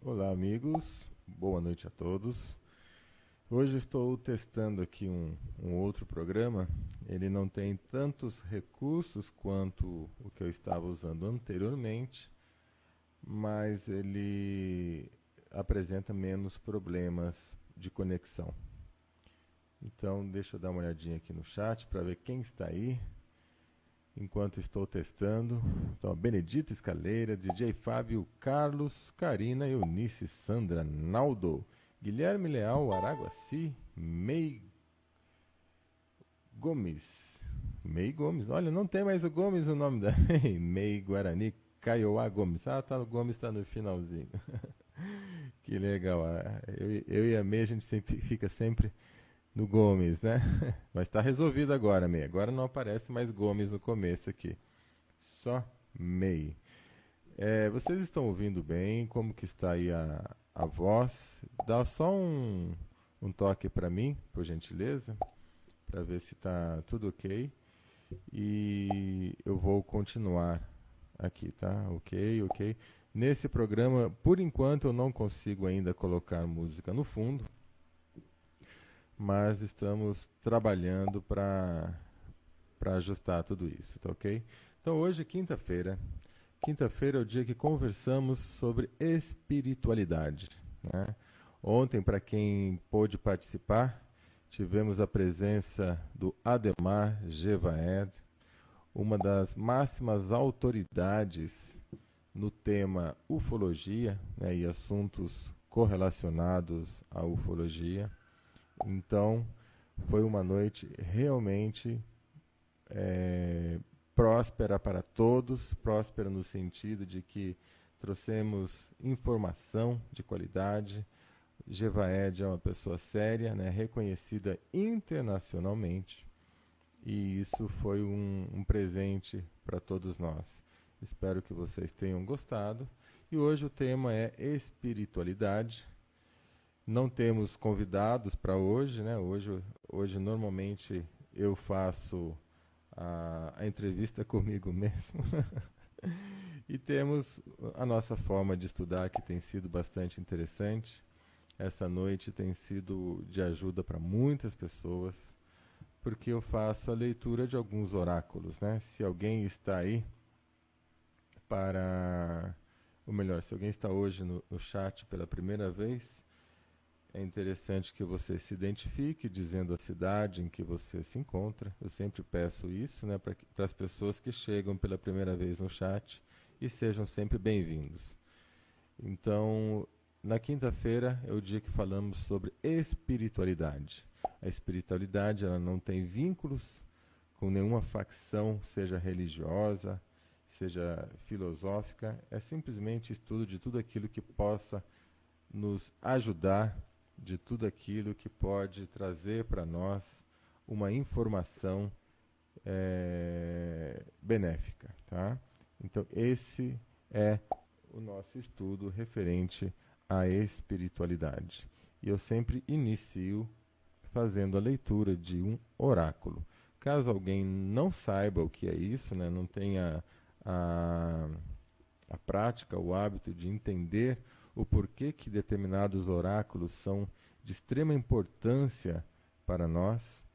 Olá, amigos. Boa noite a todos. Hoje estou testando aqui um outro programa. Ele não tem tantos recursos quanto o que eu estava usando anteriormente, mas ele apresenta menos problemas de conexão. Então, deixa eu dar uma olhadinha aqui no chat para ver quem está aí enquanto estou testando. Então, Benedita Escaleira, DJ Fábio, Carlos, Karina, Eunice, Sandra, Naldo, Guilherme Leal, Araguaci, Mei Gomes. Mei Gomes, olha, não tem mais o Gomes no nome da Mei Guarani, Caioá Gomes. Ah, tá, o Gomes está no finalzinho. Que legal. Eu e a Mei, a gente fica sempre no Gomes, né? Mas está resolvido agora, Mei. Agora não aparece mais Gomes no começo aqui. Só Mei. Vocês estão ouvindo bem? Como que está aí a voz? Dá só um toque para mim, por gentileza, para ver se está tudo ok. E eu vou continuar aqui, tá? Ok, ok. Nesse programa, por enquanto, eu não consigo ainda colocar música no fundo, mas estamos trabalhando para ajustar tudo isso, tá ok? Então hoje, quinta-feira. Quinta-feira é o dia que conversamos sobre espiritualidade, né? Ontem, para quem pôde participar, tivemos a presença do Ademar Gevaed, uma das máximas autoridades no tema ufologia, né, e assuntos correlacionados à ufologia. Então, foi uma noite realmente próspera para todos, próspera no sentido de que trouxemos informação de qualidade. Gevaed é uma pessoa séria, né, reconhecida internacionalmente, e isso foi um presente para todos nós. Espero que vocês tenham gostado. E hoje o tema é espiritualidade. Não temos convidados para hoje, né? Hoje normalmente eu faço a entrevista comigo mesmo. E temos a nossa forma de estudar, que tem sido bastante interessante. Essa noite tem sido de ajuda para muitas pessoas, porque eu faço a leitura de alguns oráculos, né? Se alguém está aí para... Ou melhor, se alguém está hoje no chat pela primeira vez, é interessante que você se identifique dizendo a cidade em que você se encontra. Eu sempre peço isso, né, para as pessoas que chegam pela primeira vez no chat, e sejam sempre bem-vindos. Então, na quinta-feira é o dia que falamos sobre espiritualidade. A espiritualidade, ela não tem vínculos com nenhuma facção, seja religiosa, seja filosófica. É simplesmente estudo de tudo aquilo que possa nos ajudar, de tudo aquilo que pode trazer para nós uma informação benéfica, tá? Então, esse é o nosso estudo referente à espiritualidade. E eu sempre inicio fazendo a leitura de um oráculo. Caso alguém não saiba o que é isso, né, não tenha a prática, o hábito de entender o porquê que determinados oráculos são de extrema importância para nós,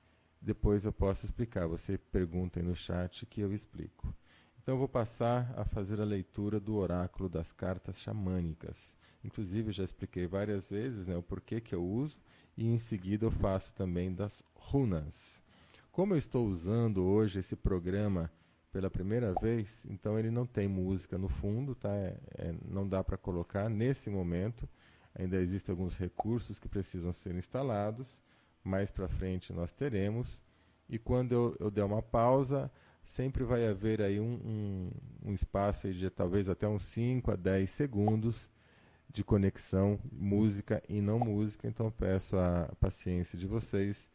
depois eu posso explicar. Você pergunta aí no chat que eu explico. Então eu vou passar a fazer a leitura do oráculo das cartas xamânicas. Inclusive, eu já expliquei várias vezes, né, o porquê que eu uso, e em seguida eu faço também das runas. Como eu estou usando hoje esse programa pela primeira vez, então ele não tem música no fundo, tá? Não dá para colocar nesse momento. Ainda existem alguns recursos que precisam ser instalados. Mais para frente nós teremos. E quando eu der uma pausa, sempre vai haver aí um espaço aí de talvez até uns 5 a 10 segundos de conexão, música e não música. Então peço a paciência de vocês,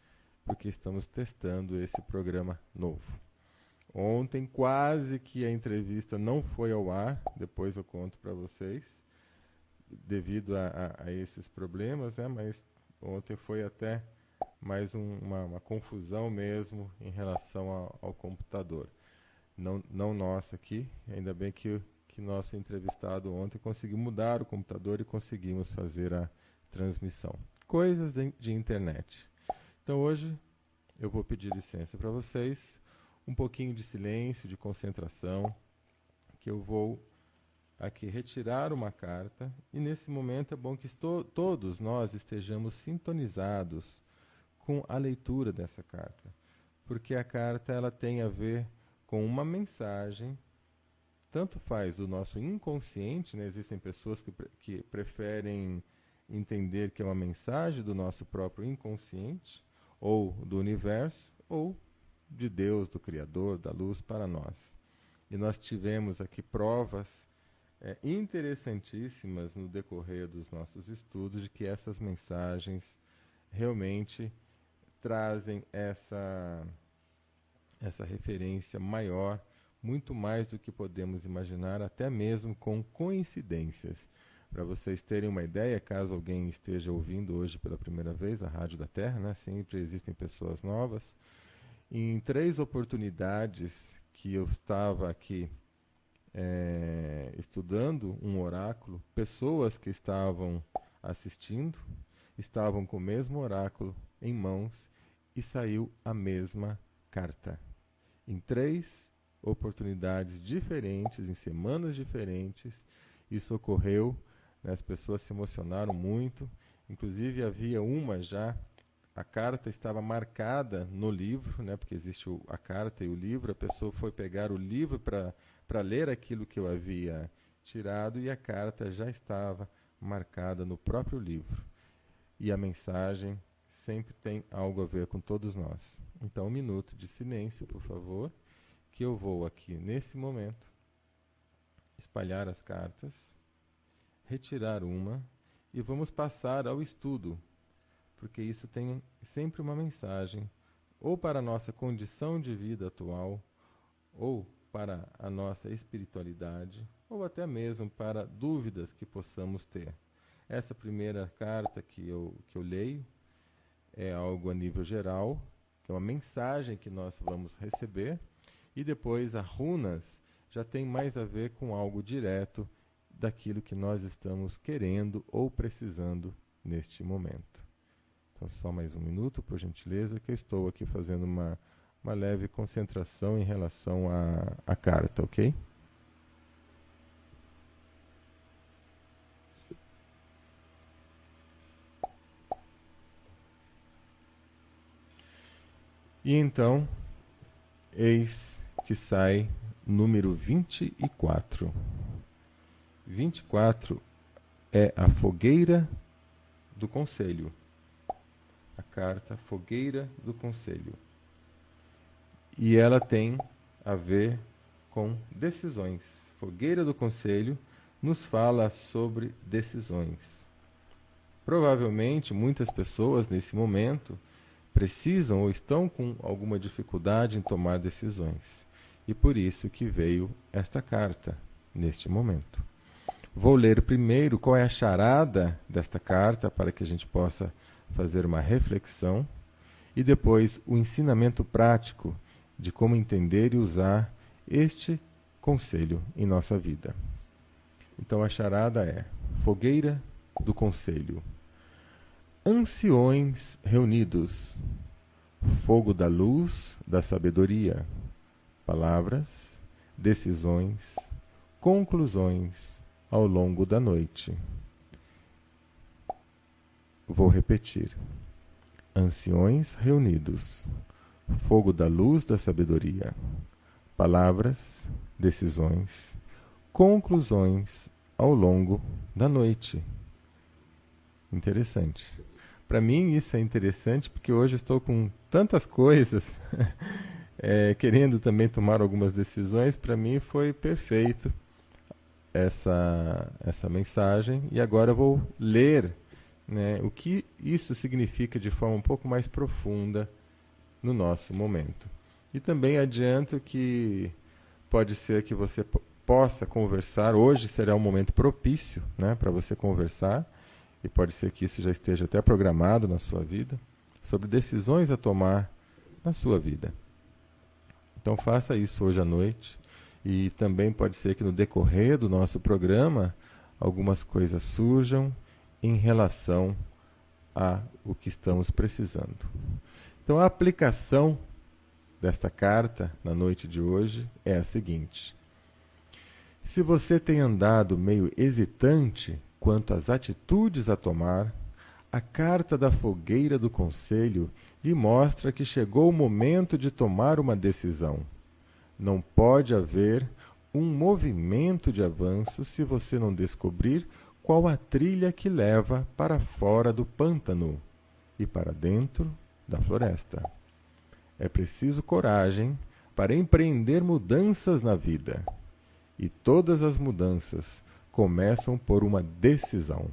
porque estamos testando esse programa novo. Ontem quase que a entrevista não foi ao ar, depois eu conto para vocês, devido a esses problemas, né? Mas ontem foi até mais uma confusão mesmo em relação ao computador. Não nosso aqui, ainda bem que que nosso entrevistado ontem conseguiu mudar o computador e conseguimos fazer a transmissão. Coisas de internet. Então hoje eu vou pedir licença para vocês, um pouquinho de silêncio, de concentração, que eu vou aqui retirar uma carta, e nesse momento é bom que todos nós estejamos sintonizados com a leitura dessa carta, porque a carta ela tem a ver com uma mensagem, tanto faz do nosso inconsciente, né? Existem pessoas que preferem entender que é uma mensagem do nosso próprio inconsciente, ou do universo, ou de Deus, do Criador, da luz para nós. E nós tivemos aqui provas interessantíssimas no decorrer dos nossos estudos de que essas mensagens realmente trazem essa referência maior, muito mais do que podemos imaginar, até mesmo com coincidências. Para vocês terem uma ideia, caso alguém esteja ouvindo hoje pela primeira vez a Rádio da Terra, né? Sempre existem pessoas novas. Em 3 oportunidades que eu estava aqui estudando um oráculo, pessoas que estavam assistindo estavam com o mesmo oráculo em mãos e saiu a mesma carta. Em 3 oportunidades diferentes, em semanas diferentes, isso ocorreu, né? As pessoas se emocionaram muito, inclusive havia uma já, a carta estava marcada no livro, né? Porque existe a carta e o livro, a pessoa foi pegar o livro para ler aquilo que eu havia tirado e a carta já estava marcada no próprio livro. E a mensagem sempre tem algo a ver com todos nós. Então, 1 minuto de silêncio, por favor, que eu vou aqui, nesse momento, espalhar as cartas, retirar uma e vamos passar ao estudo, porque isso tem sempre uma mensagem, ou para a nossa condição de vida atual, ou para a nossa espiritualidade, ou até mesmo para dúvidas que possamos ter. Essa primeira carta que eu leio é algo a nível geral, que é uma mensagem que nós vamos receber, e depois a runas já tem mais a ver com algo direto daquilo que nós estamos querendo ou precisando neste momento. Então só mais 1 minuto, por gentileza, que eu estou aqui fazendo uma leve concentração em relação à carta, ok? E então, eis que sai número 24. 24 é a fogueira do conselho. A carta Fogueira do Conselho. E ela tem a ver com decisões. Fogueira do Conselho nos fala sobre decisões. Provavelmente, muitas pessoas, nesse momento, precisam ou estão com alguma dificuldade em tomar decisões. E por isso que veio esta carta, neste momento. Vou ler primeiro qual é a charada desta carta, para que a gente possa fazer uma reflexão, e depois o ensinamento prático de como entender e usar este conselho em nossa vida. Então a charada é: Fogueira do Conselho. Anciões reunidos, fogo da luz, da sabedoria, palavras, decisões, conclusões ao longo da noite. Vou repetir. Anciões reunidos, fogo da luz, da sabedoria, palavras, decisões, conclusões ao longo da noite. Interessante. Para mim isso é interessante porque hoje eu estou com tantas coisas, querendo também tomar algumas decisões. Para mim foi perfeito essa mensagem, e agora eu vou ler, né, o que isso significa de forma um pouco mais profunda no nosso momento. E também adianto que pode ser que você possa conversar, hoje será um momento propício, né, para você conversar, e pode ser que isso já esteja até programado na sua vida, sobre decisões a tomar na sua vida. Então faça isso hoje à noite, E também pode ser que no decorrer do nosso programa algumas coisas surjam em relação a o que estamos precisando. Então a aplicação desta carta na noite de hoje é a seguinte: se você tem andado meio hesitante quanto às atitudes a tomar, a carta da fogueira do conselho lhe mostra que chegou o momento de tomar uma decisão. Não pode haver um movimento de avanço se você não descobrir qual a trilha que leva para fora do pântano e para dentro da floresta. É preciso coragem para empreender mudanças na vida. E todas as mudanças começam por uma decisão.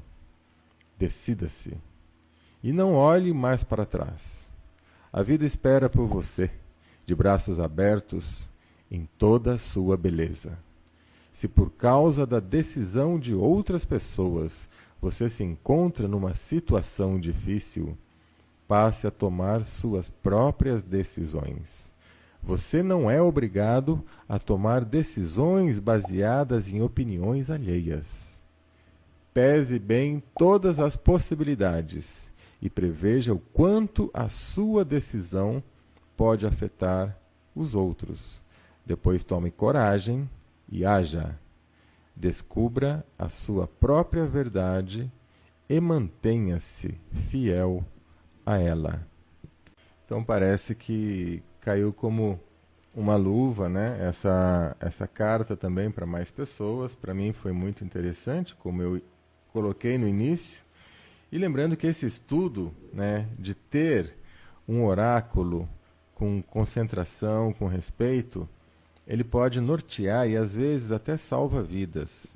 Decida-se. E não olhe mais para trás. A vida espera por você, de braços abertos, em toda a sua beleza. Se por causa da decisão de outras pessoas você se encontra numa situação difícil, passe a tomar suas próprias decisões. Você não é obrigado a tomar decisões baseadas em opiniões alheias. Pese bem todas as possibilidades e preveja o quanto a sua decisão pode afetar os outros. Depois tome coragem e haja. Descubra a sua própria verdade e mantenha-se fiel a ela. Então parece que caiu como uma luva, né? Essa carta também para mais pessoas. Para mim foi muito interessante, como eu coloquei no início. E lembrando que esse estudo, né, de ter um oráculo com concentração, com respeito, ele pode nortear e às vezes até salva vidas.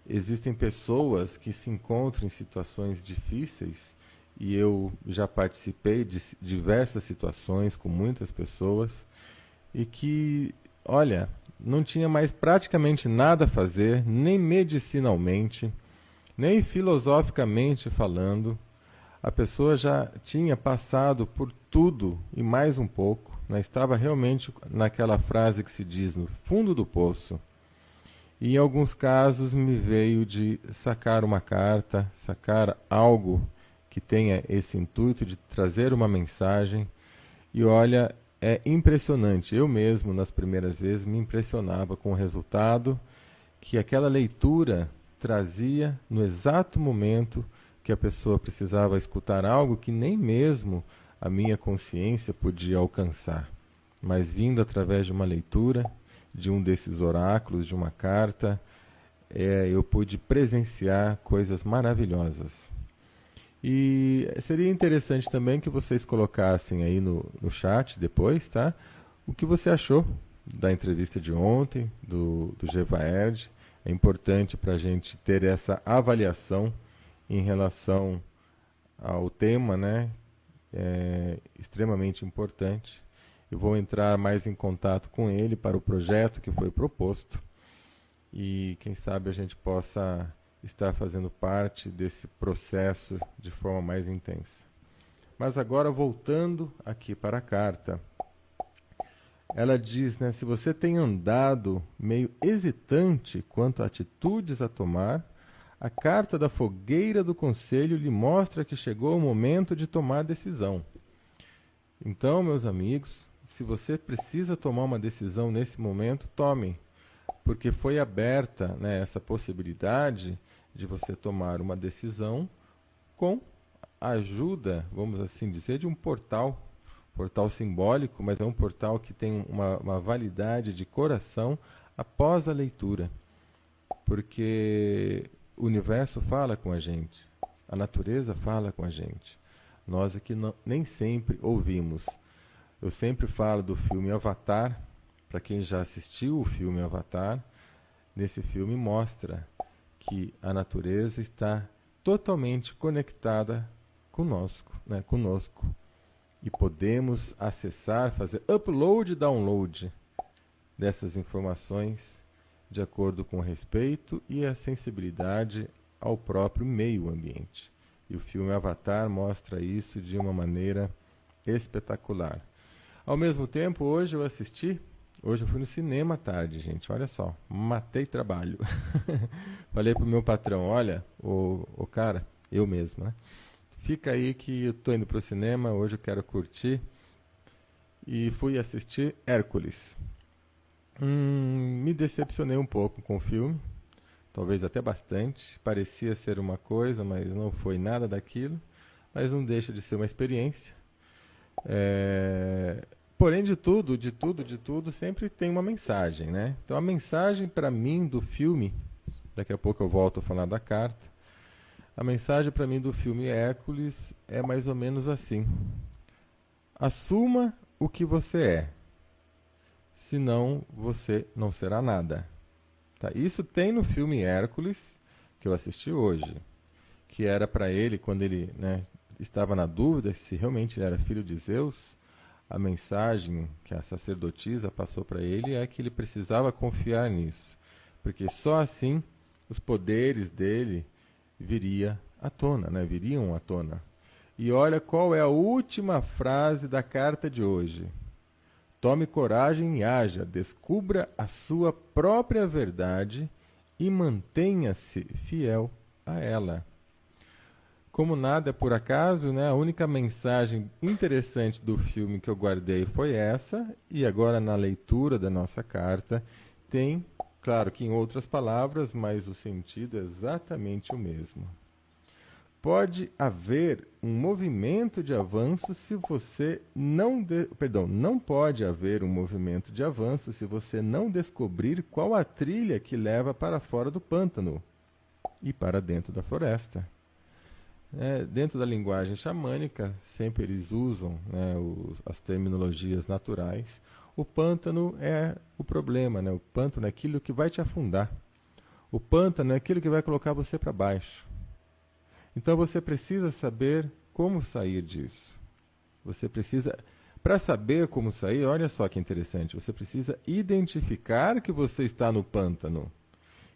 Existem pessoas que se encontram em situações difíceis, e eu já participei de diversas situações com muitas pessoas, e que, olha, não tinha mais praticamente nada a fazer, nem medicinalmente, nem filosoficamente falando. A pessoa já tinha passado por tudo e mais um pouco, né? Estava realmente naquela frase que se diz no fundo do poço. E em alguns casos me veio de sacar uma carta, sacar algo que tenha esse intuito de trazer uma mensagem. E olha, é impressionante. Eu mesmo, nas primeiras vezes, me impressionava com o resultado que aquela leitura trazia no exato momento que a pessoa precisava escutar algo que nem mesmo a minha consciência podia alcançar. Mas vindo através de uma leitura, de um desses oráculos, de uma carta, eu pude presenciar coisas maravilhosas. E seria interessante também que vocês colocassem aí no chat depois, tá? O que você achou da entrevista de ontem, do Gevaerd. É importante para a gente ter essa avaliação em relação ao tema, né? É extremamente importante. Eu vou entrar mais em contato com ele para o projeto que foi proposto e quem sabe a gente possa estar fazendo parte desse processo de forma mais intensa. Mas agora, voltando aqui para a carta, ela diz, né, se você tem andado meio hesitante quanto a atitudes a tomar, a carta da fogueira do conselho lhe mostra que chegou o momento de tomar decisão. Então, meus amigos, se você precisa tomar uma decisão nesse momento, tome, porque foi aberta, né, essa possibilidade de você tomar uma decisão com a ajuda, vamos assim dizer, de um portal simbólico, mas é um portal que tem uma validade de coração após a leitura, porque o universo fala com a gente, a natureza fala com a gente, nós aqui nem sempre ouvimos. Eu sempre falo do filme Avatar, para quem já assistiu o filme Avatar, nesse filme mostra que a natureza está totalmente conectada conosco, né, conosco. E podemos acessar, fazer upload e download dessas informações de acordo com o respeito e a sensibilidade ao próprio meio ambiente. E o filme Avatar mostra isso de uma maneira espetacular. Ao mesmo tempo, hoje eu assisti Hoje eu fui no cinema à tarde, gente. Olha só, matei trabalho. Falei pro meu patrão, olha, o cara, eu mesmo, né? Fica aí que eu tô indo pro cinema, hoje eu quero curtir. E fui assistir Hércules. Me decepcionei um pouco com o filme, talvez até bastante. Parecia ser uma coisa, mas não foi nada daquilo. Mas não deixa de ser uma experiência. É, Porém, de tudo, sempre tem uma mensagem, né? Então, a mensagem para mim do filme, daqui a pouco eu volto a falar da carta. A mensagem para mim do filme Hércules é mais ou menos assim: assuma o que você é, senão você não será nada. Tá? Isso tem no filme Hércules, que eu assisti hoje, que era para ele, quando ele, né, estava na dúvida se realmente ele era filho de Zeus. A mensagem que a sacerdotisa passou para ele é que ele precisava confiar nisso, porque só assim os poderes dele viriam à tona. E olha qual é a última frase da carta de hoje. Tome coragem e haja, descubra a sua própria verdade e mantenha-se fiel a ela. Como nada é por acaso, né? A única mensagem interessante do filme que eu guardei foi essa, e agora na leitura da nossa carta tem, claro que em outras palavras, mas o sentido é exatamente o mesmo. Pode haver um movimento de avanço se você não pode haver um movimento de avanço se você não descobrir qual a trilha que leva para fora do pântano e para dentro da floresta. Dentro da linguagem xamânica, sempre eles usam, né, as terminologias naturais. O pântano é o problema, né? O pântano é aquilo que vai te afundar. O pântano é aquilo que vai colocar você para baixo. Então você precisa saber como sair disso. Você precisa, para saber como sair, olha só que interessante, você precisa identificar que você está no pântano.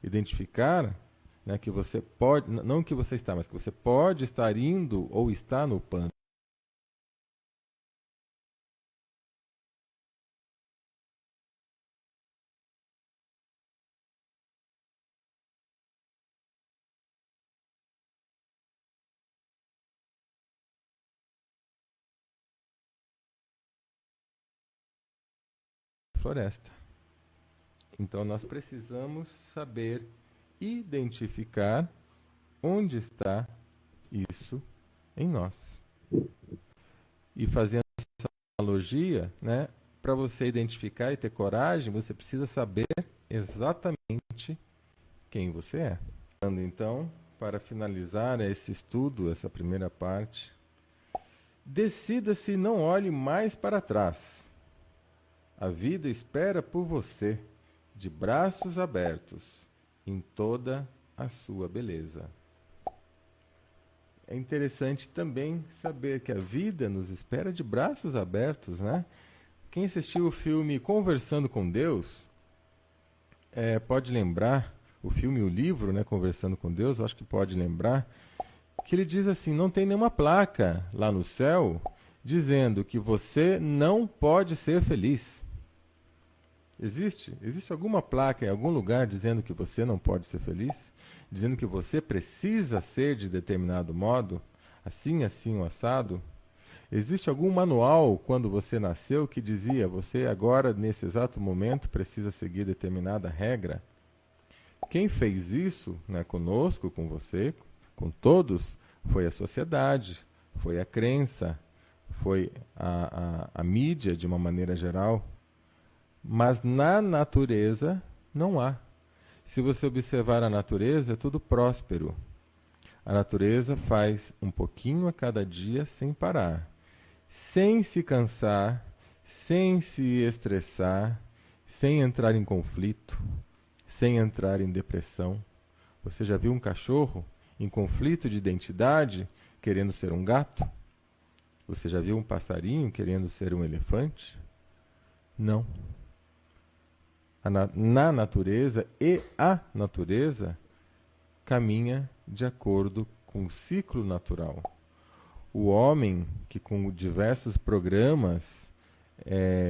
Identificar, né, que você pode, não que você está, mas que você pode estar indo ou está no pântano. Floresta. Então nós precisamos saber identificar onde está isso em nós. E fazendo essa analogia, né, para você identificar e ter coragem, você precisa saber exatamente quem você é. Então, para finalizar esse estudo, essa primeira parte, decida-se e não olhe mais para trás. A vida espera por você, de braços abertos, em toda a sua beleza. É interessante também saber que a vida nos espera de braços abertos, né? Quem assistiu o filme Conversando com Deus, pode lembrar, o filme e o livro, né, Conversando com Deus, eu acho que pode lembrar, que ele diz assim, não tem nenhuma placa lá no céu dizendo que você não pode ser feliz. Existe alguma placa em algum lugar dizendo que você não pode ser feliz? Dizendo que você precisa ser de determinado modo? Assim, assim, o assado? Existe algum manual quando você nasceu que dizia você agora, nesse exato momento, precisa seguir determinada regra? Quem fez isso, né, conosco, com você, com todos, foi a sociedade, foi a crença, foi a mídia de uma maneira geral. Mas na natureza não há. Se você observar a natureza, é tudo próspero. A natureza faz um pouquinho a cada dia sem parar, sem se cansar, sem se estressar, sem entrar em conflito, sem entrar em depressão. Você já viu um cachorro em conflito de identidade querendo ser um gato? Você já viu um passarinho querendo ser um elefante? Não. Na natureza, e a natureza caminha de acordo com o ciclo natural. O homem, que com diversos programas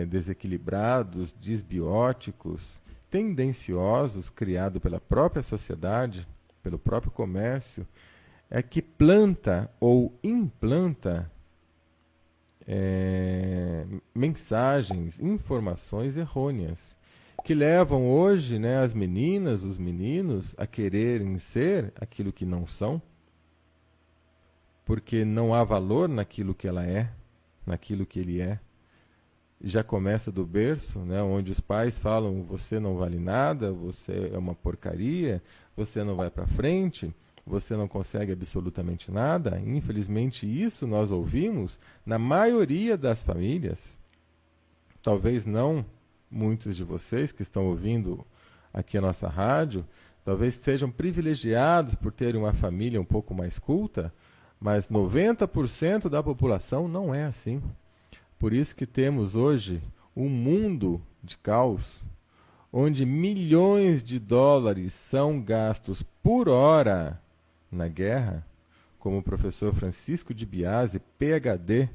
desequilibrados, disbióticos, tendenciosos, criado pela própria sociedade, pelo próprio comércio, é que planta ou implanta mensagens, informações errôneas, que levam hoje, né, as meninas, os meninos a quererem ser aquilo que não são, porque não há valor naquilo que ela é, naquilo que ele é. Já começa do berço, né, onde os pais falam: você não vale nada, você é uma porcaria, você não vai para frente, você não consegue absolutamente nada. Infelizmente, isso nós ouvimos na maioria das famílias. Talvez não muitos de vocês que estão ouvindo aqui a nossa rádio, talvez sejam privilegiados por terem uma família um pouco mais culta, mas 90% da população não é assim. Por isso que temos hoje um mundo de caos, onde milhões de dólares são gastos por hora na guerra, como o professor Francisco de Biasi, PhD,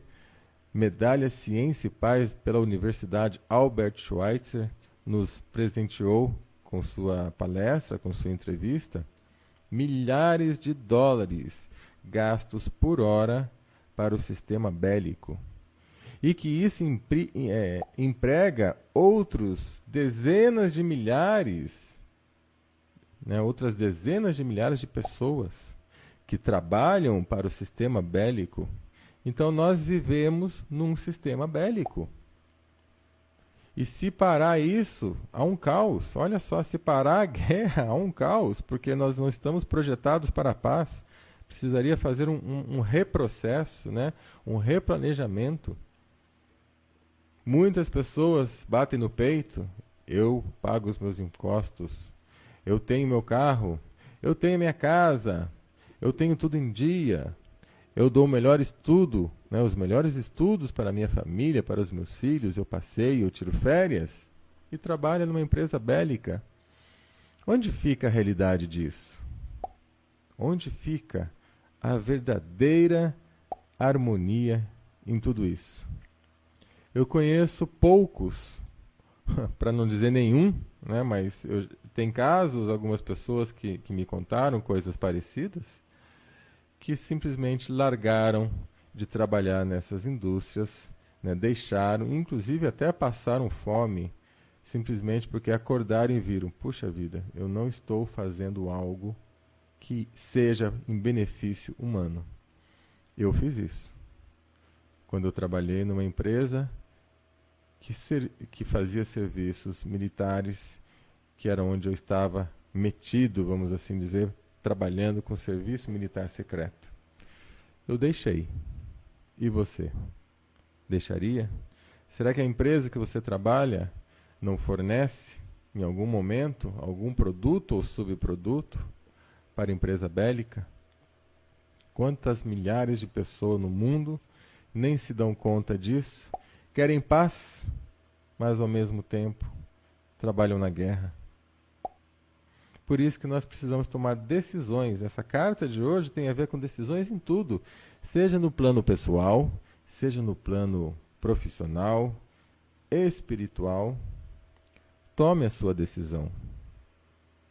medalha Ciência e Paz pela Universidade Albert Schweitzer, nos presenteou com sua palestra, com sua entrevista. Milhares de dólares gastos por hora para o sistema bélico. E que isso emprega outros dezenas de milhares, né, outras dezenas de milhares de pessoas que trabalham para o sistema bélico. Então nós vivemos num sistema bélico. E se parar isso, há um caos. Olha só, se parar a guerra, há um caos, porque nós não estamos projetados para a paz. Precisaria fazer um reprocesso, né? Um replanejamento. Muitas pessoas batem no peito: eu pago os meus impostos, eu tenho meu carro, eu tenho minha casa, eu tenho tudo em dia, eu dou o melhor estudo, né, os melhores estudos para a minha família, para os meus filhos, eu passeio, eu tiro férias, e trabalho numa empresa bélica. Onde fica a realidade disso? Onde fica a verdadeira harmonia em tudo isso? Eu conheço poucos, para não dizer nenhum, né, mas tem casos, algumas pessoas que me contaram coisas parecidas, que simplesmente largaram de trabalhar nessas indústrias, né, deixaram, inclusive até passaram fome, simplesmente porque acordaram e viram: puxa vida, eu não estou fazendo algo que seja em benefício humano. Eu fiz isso. Quando eu trabalhei numa empresa que fazia serviços militares, que era onde eu estava metido, vamos assim dizer, trabalhando com serviço militar secreto. Eu deixei. E você? Deixaria? Será que a empresa que você trabalha não fornece, em algum momento, algum produto ou subproduto para a empresa bélica? Quantas milhares de pessoas no mundo nem se dão conta disso? Querem paz, mas ao mesmo tempo trabalham na guerra. Por isso que nós precisamos tomar decisões. Essa carta de hoje tem a ver com decisões em tudo, seja no plano pessoal, seja no plano profissional, espiritual. Tome a sua decisão.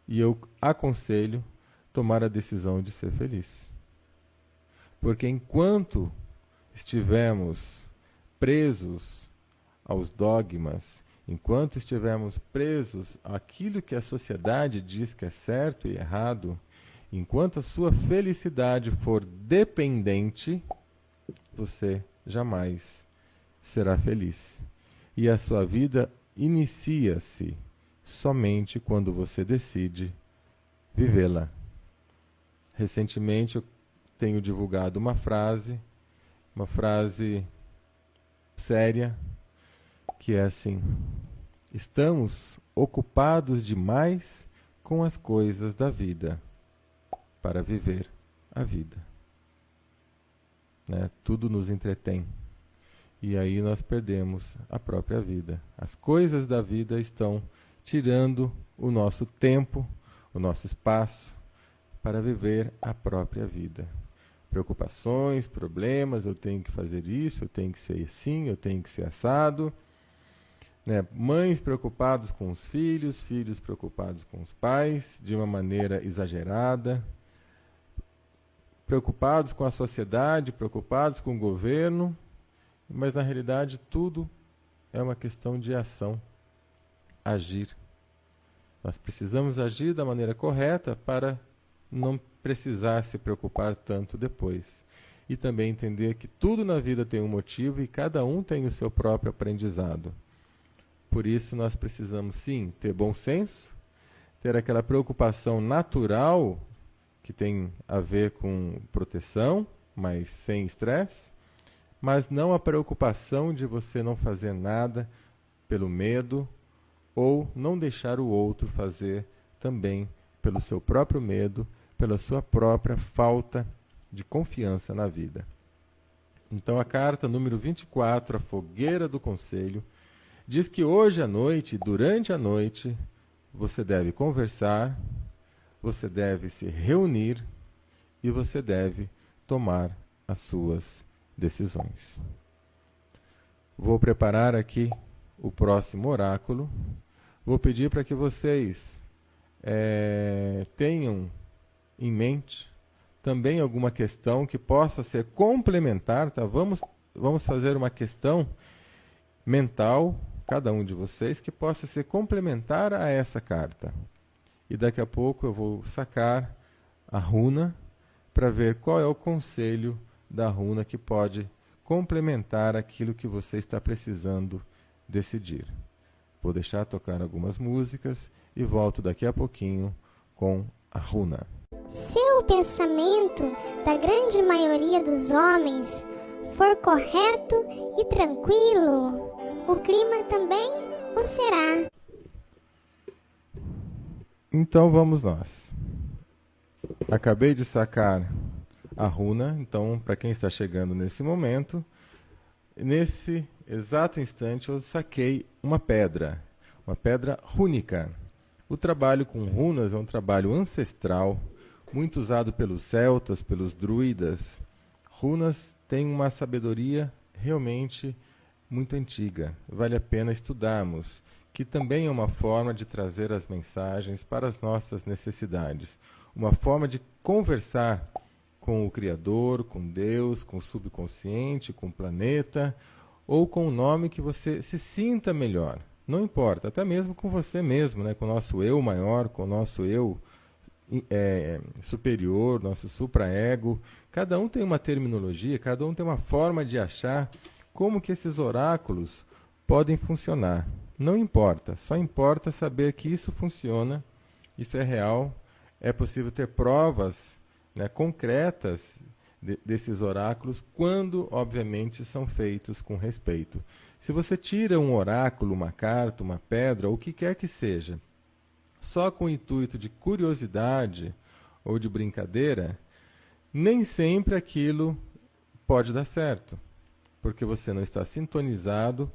E eu aconselho tomar a decisão de ser feliz. Porque enquanto estivermos presos aos dogmas, enquanto estivermos presos àquilo que a sociedade diz que é certo e errado, enquanto a sua felicidade for dependente, você jamais será feliz. E a sua vida inicia-se somente quando você decide vivê-la. Recentemente eu tenho divulgado uma frase séria, que é assim: estamos ocupados demais com as coisas da vida para viver a vida. Né? Tudo nos entretém. E aí nós perdemos a própria vida. As coisas da vida estão tirando o nosso tempo, o nosso espaço para viver a própria vida. Preocupações, problemas, eu tenho que fazer isso, eu tenho que ser assim, eu tenho que ser assado. né? Mães preocupadas com os filhos, filhos preocupados com os pais, de uma maneira exagerada, preocupados com a sociedade, preocupados com o governo, mas na realidade tudo é uma questão de ação, agir. Nós precisamos agir da maneira correta para não precisar se preocupar tanto depois. E também entender que tudo na vida tem um motivo e cada um tem o seu próprio aprendizado. Por isso nós precisamos sim ter bom senso, ter aquela preocupação natural que tem a ver com proteção, mas sem estresse, mas não a preocupação de você não fazer nada pelo medo ou não deixar o outro fazer também pelo seu próprio medo, pela sua própria falta de confiança na vida. Então a carta número 24, a fogueira do conselho, diz que hoje à noite, durante a noite, você deve conversar, você deve se reunir e você deve tomar as suas decisões. Vou preparar aqui o próximo oráculo. Vou pedir para que vocês tenham em mente também alguma questão que possa ser complementar, tá? Vamos fazer uma questão mental, cada um de vocês, que possa ser complementar a essa carta. E daqui a pouco eu vou sacar a runa para ver qual é o conselho da runa que pode complementar aquilo que você está precisando decidir. Vou deixar tocar algumas músicas e volto daqui a pouquinho com a runa. Se o pensamento da grande maioria dos homens for correto e tranquilo, o clima também o será. Então vamos nós. Acabei de sacar a runa, então para quem está chegando nesse momento, nesse exato instante eu saquei uma pedra rúnica. O trabalho com runas é um trabalho ancestral, muito usado pelos celtas, pelos druidas. Runas têm uma sabedoria realmente muito antiga. Vale a pena estudarmos, que também é uma forma de trazer as mensagens para as nossas necessidades. Uma forma de conversar com o Criador, com Deus, com o subconsciente, com o planeta, ou com o nome que você se sinta melhor. Não importa, até mesmo com você mesmo, né? Com o nosso eu maior, com o nosso eu superior, nosso supraego. Cada um tem uma terminologia, cada um tem uma forma de achar como que esses oráculos podem funcionar. Não importa, só importa saber que isso funciona, isso é real, é possível ter provas, né, concretas desses oráculos, quando, obviamente, são feitos com respeito. Se você tira um oráculo, uma carta, uma pedra, ou o que quer que seja, só com o intuito de curiosidade ou de brincadeira, nem sempre aquilo pode dar certo, porque você não está sintonizado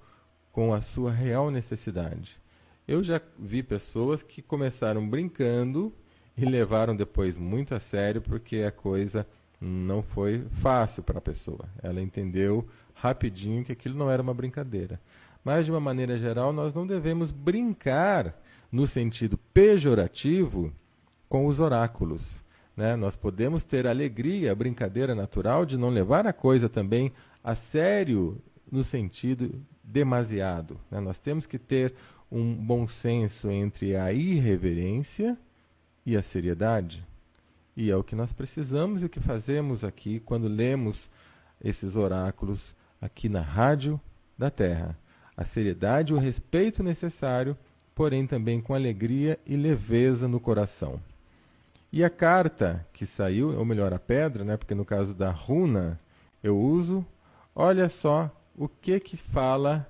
com a sua real necessidade. Eu já vi pessoas que começaram brincando e levaram depois muito a sério, porque a coisa não foi fácil para a pessoa. Ela entendeu rapidinho que aquilo não era uma brincadeira. Mas, de uma maneira geral, nós não devemos brincar no sentido pejorativo com os oráculos, né? Nós podemos ter a alegria, a brincadeira natural de não levar a coisa também a sério no sentido demasiado, né? Nós temos que ter um bom senso entre a irreverência e a seriedade. E é o que nós precisamos e o que fazemos aqui quando lemos esses oráculos aqui na Rádio da Terra. A seriedade e o respeito necessário, porém também com alegria e leveza no coração. E a carta que saiu, ou melhor, a pedra, né, porque no caso da runa eu uso, olha só o que fala,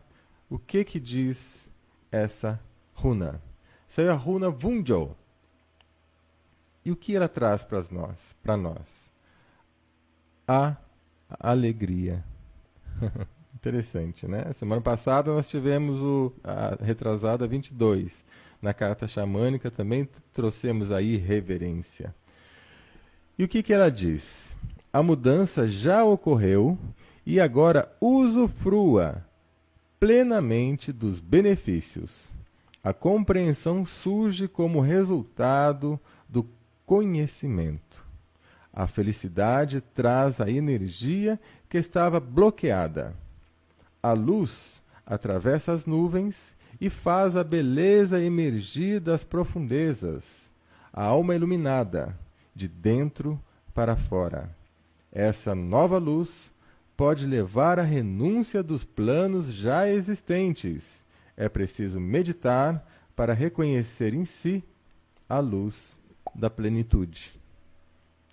o que diz essa runa. Saiu a runa Vunjo. E o que ela traz para nós? A alegria. Interessante, né? Semana passada nós tivemos a retrasada 22. Na carta xamânica também trouxemos a irreverência. E o que ela diz? A mudança já ocorreu e agora usufrua plenamente dos benefícios. A compreensão surge como resultado do conhecimento. A felicidade traz a energia que estava bloqueada. A luz atravessa as nuvens e faz a beleza emergir das profundezas. A alma iluminada, de dentro para fora. Essa nova luz pode levar à renúncia dos planos já existentes. É preciso meditar para reconhecer em si a luz da plenitude.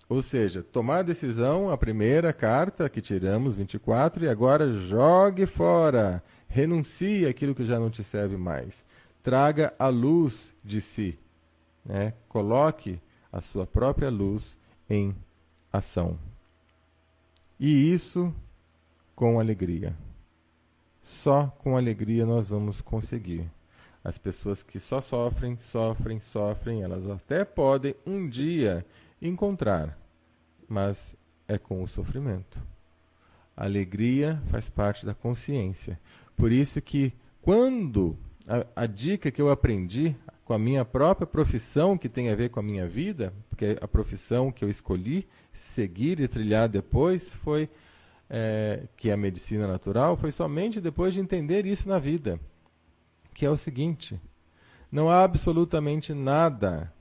Ou seja, tomar decisão, a primeira carta que tiramos, 24, e agora jogue fora, renuncie àquilo que já não te serve mais. Traga a luz de si, né? Coloque a sua própria luz em ação. E isso com alegria. Só com alegria nós vamos conseguir. As pessoas que só sofrem, elas até podem um dia encontrar, mas é com o sofrimento. A alegria faz parte da consciência. Por isso que quando a dica que eu aprendi com a minha própria profissão, que tem a ver com a minha vida, porque a profissão que eu escolhi seguir e trilhar depois foi, que é a medicina natural, foi somente depois de entender isso na vida, que é o seguinte: não há absolutamente nada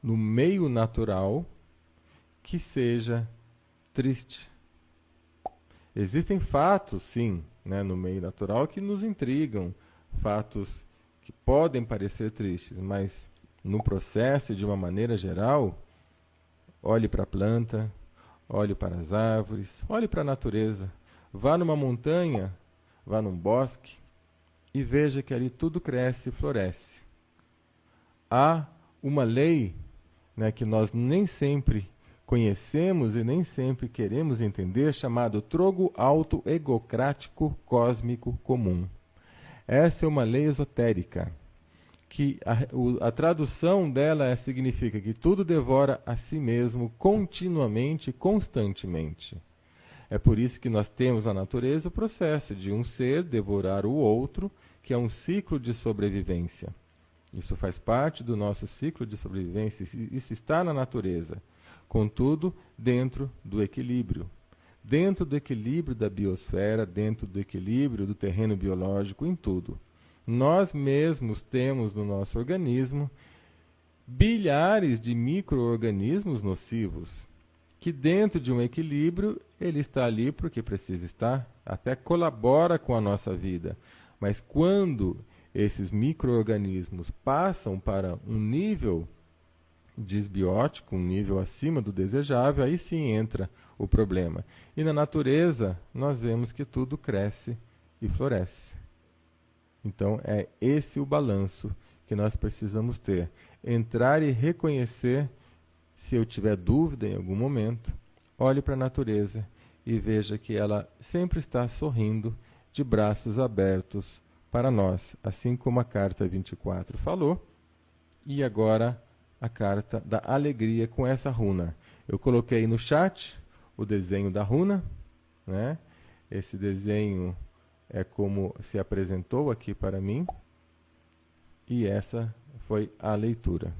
no meio natural que seja triste. Existem fatos, sim, né, no meio natural que nos intrigam, fatos que podem parecer tristes, mas no processo, de uma maneira geral, olhe para a planta, olhe para as árvores, olhe para a natureza, vá numa montanha, vá num bosque e veja que ali tudo cresce e floresce. Há uma lei, né, que nós nem sempre conhecemos e nem sempre queremos entender, chamado trogo auto-egocrático cósmico comum. Essa é uma lei esotérica, que a tradução dela significa que tudo devora a si mesmo continuamente, constantemente. É por isso que nós temos na natureza o processo de um ser devorar o outro, que é um ciclo de sobrevivência. Isso faz parte do nosso ciclo de sobrevivência, isso está na natureza. Contudo, dentro do equilíbrio. Dentro do equilíbrio da biosfera, dentro do equilíbrio do terreno biológico, em tudo. Nós mesmos temos no nosso organismo bilhares de micro-organismos nocivos, que dentro de um equilíbrio, ele está ali porque precisa estar, até colabora com a nossa vida. Mas quando esses micro-organismos passam para um nível disbiótico, um nível acima do desejável, aí sim entra o problema. E na natureza, nós vemos que tudo cresce e floresce. Então, é esse o balanço que nós precisamos ter. Entrar e reconhecer, se eu tiver dúvida em algum momento, olhe para a natureza e veja que ela sempre está sorrindo, de braços abertos para nós, assim como a carta 24 falou. E agora a carta da alegria com essa runa. Eu coloquei no chat o desenho da runa, né? Esse desenho é como se apresentou aqui para mim. E essa foi a leitura.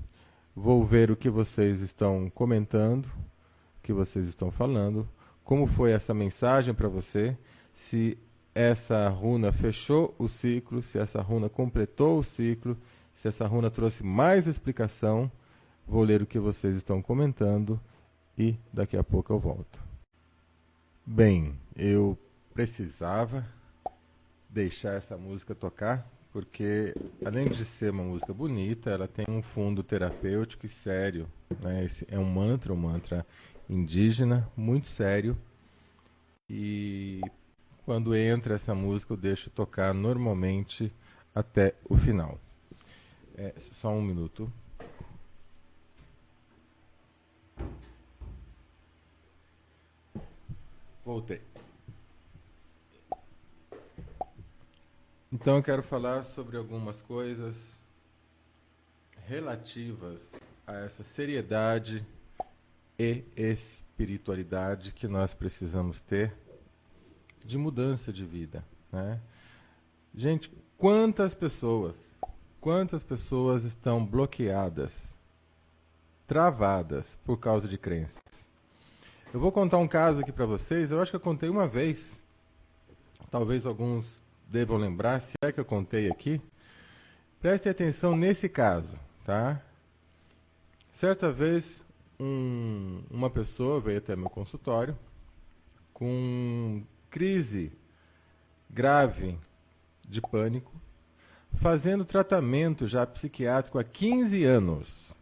Vou ver o que vocês estão comentando, o que vocês estão falando, como foi essa mensagem para você, se essa runa fechou o ciclo, se essa runa completou o ciclo, se essa runa trouxe mais explicação. Vou ler o que vocês estão comentando e daqui a pouco eu volto. Bem, eu precisava deixar essa música tocar, porque além de ser uma música bonita, ela tem um fundo terapêutico e sério, né? Esse é um mantra indígena, muito sério. E quando entra essa música, eu deixo tocar normalmente até o final. Só um minuto. Voltei. Então eu quero falar sobre algumas coisas relativas a essa seriedade e espiritualidade que nós precisamos ter de mudança de vida, né? Gente, quantas pessoas estão bloqueadas, travadas por causa de crenças? Eu vou contar um caso aqui para vocês, eu acho que eu contei uma vez, talvez alguns devam lembrar, se é que eu contei aqui. Prestem atenção nesse caso, tá? Certa vez, uma pessoa veio até meu consultório com crise grave de pânico, fazendo tratamento já psiquiátrico há 15 anos.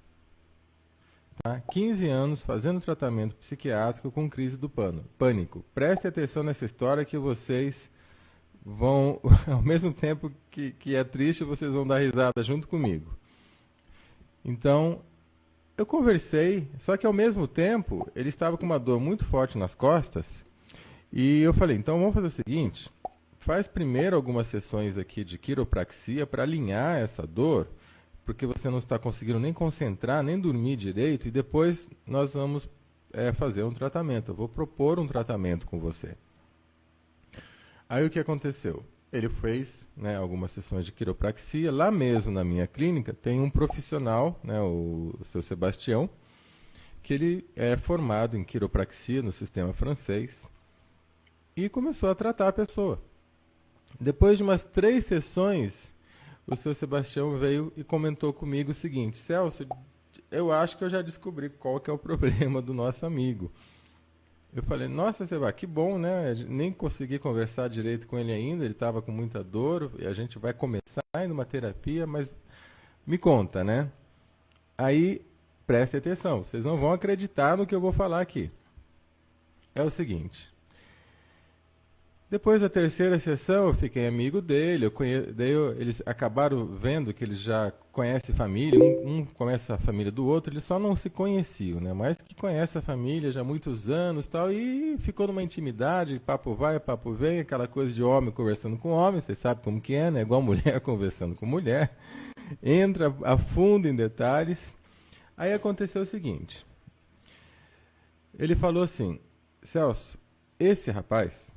Tá? 15 anos fazendo tratamento psiquiátrico com crise do pânico. Preste atenção nessa história que vocês vão, ao mesmo tempo que é triste, vocês vão dar risada junto comigo. Então, eu conversei, só que ao mesmo tempo, ele estava com uma dor muito forte nas costas, e eu falei, então vamos fazer o seguinte, faz primeiro algumas sessões aqui de quiropraxia para alinhar essa dor, porque você não está conseguindo nem concentrar, nem dormir direito, e depois nós vamos fazer um tratamento. Eu vou propor um tratamento com você. Aí o que aconteceu? Ele fez, né, algumas sessões de quiropraxia. Lá mesmo na minha clínica tem um profissional, né, o seu Sebastião, que ele é formado em quiropraxia no sistema francês e começou a tratar a pessoa. Depois de umas 3 sessões, o seu Sebastião veio e comentou comigo o seguinte: Celso, eu acho que eu já descobri qual que é o problema do nosso amigo. Eu falei, nossa, Seba, que bom, né? Nem consegui conversar direito com ele ainda, ele estava com muita dor, e a gente vai começar numa terapia, mas me conta, né? Aí, preste atenção, vocês não vão acreditar no que eu vou falar aqui. É o seguinte, depois da 3ª sessão, eu fiquei amigo dele, eles acabaram vendo que eles já conhecem família, um conhece a família do outro, eles só não se conheciam, né? Mas que conhece a família já há muitos anos e tal, e ficou numa intimidade, papo vai, papo vem, aquela coisa de homem conversando com homem, vocês sabem como que é, né? Igual mulher conversando com mulher, entra a fundo em detalhes. Aí aconteceu o seguinte, ele falou assim, Celso, esse rapaz...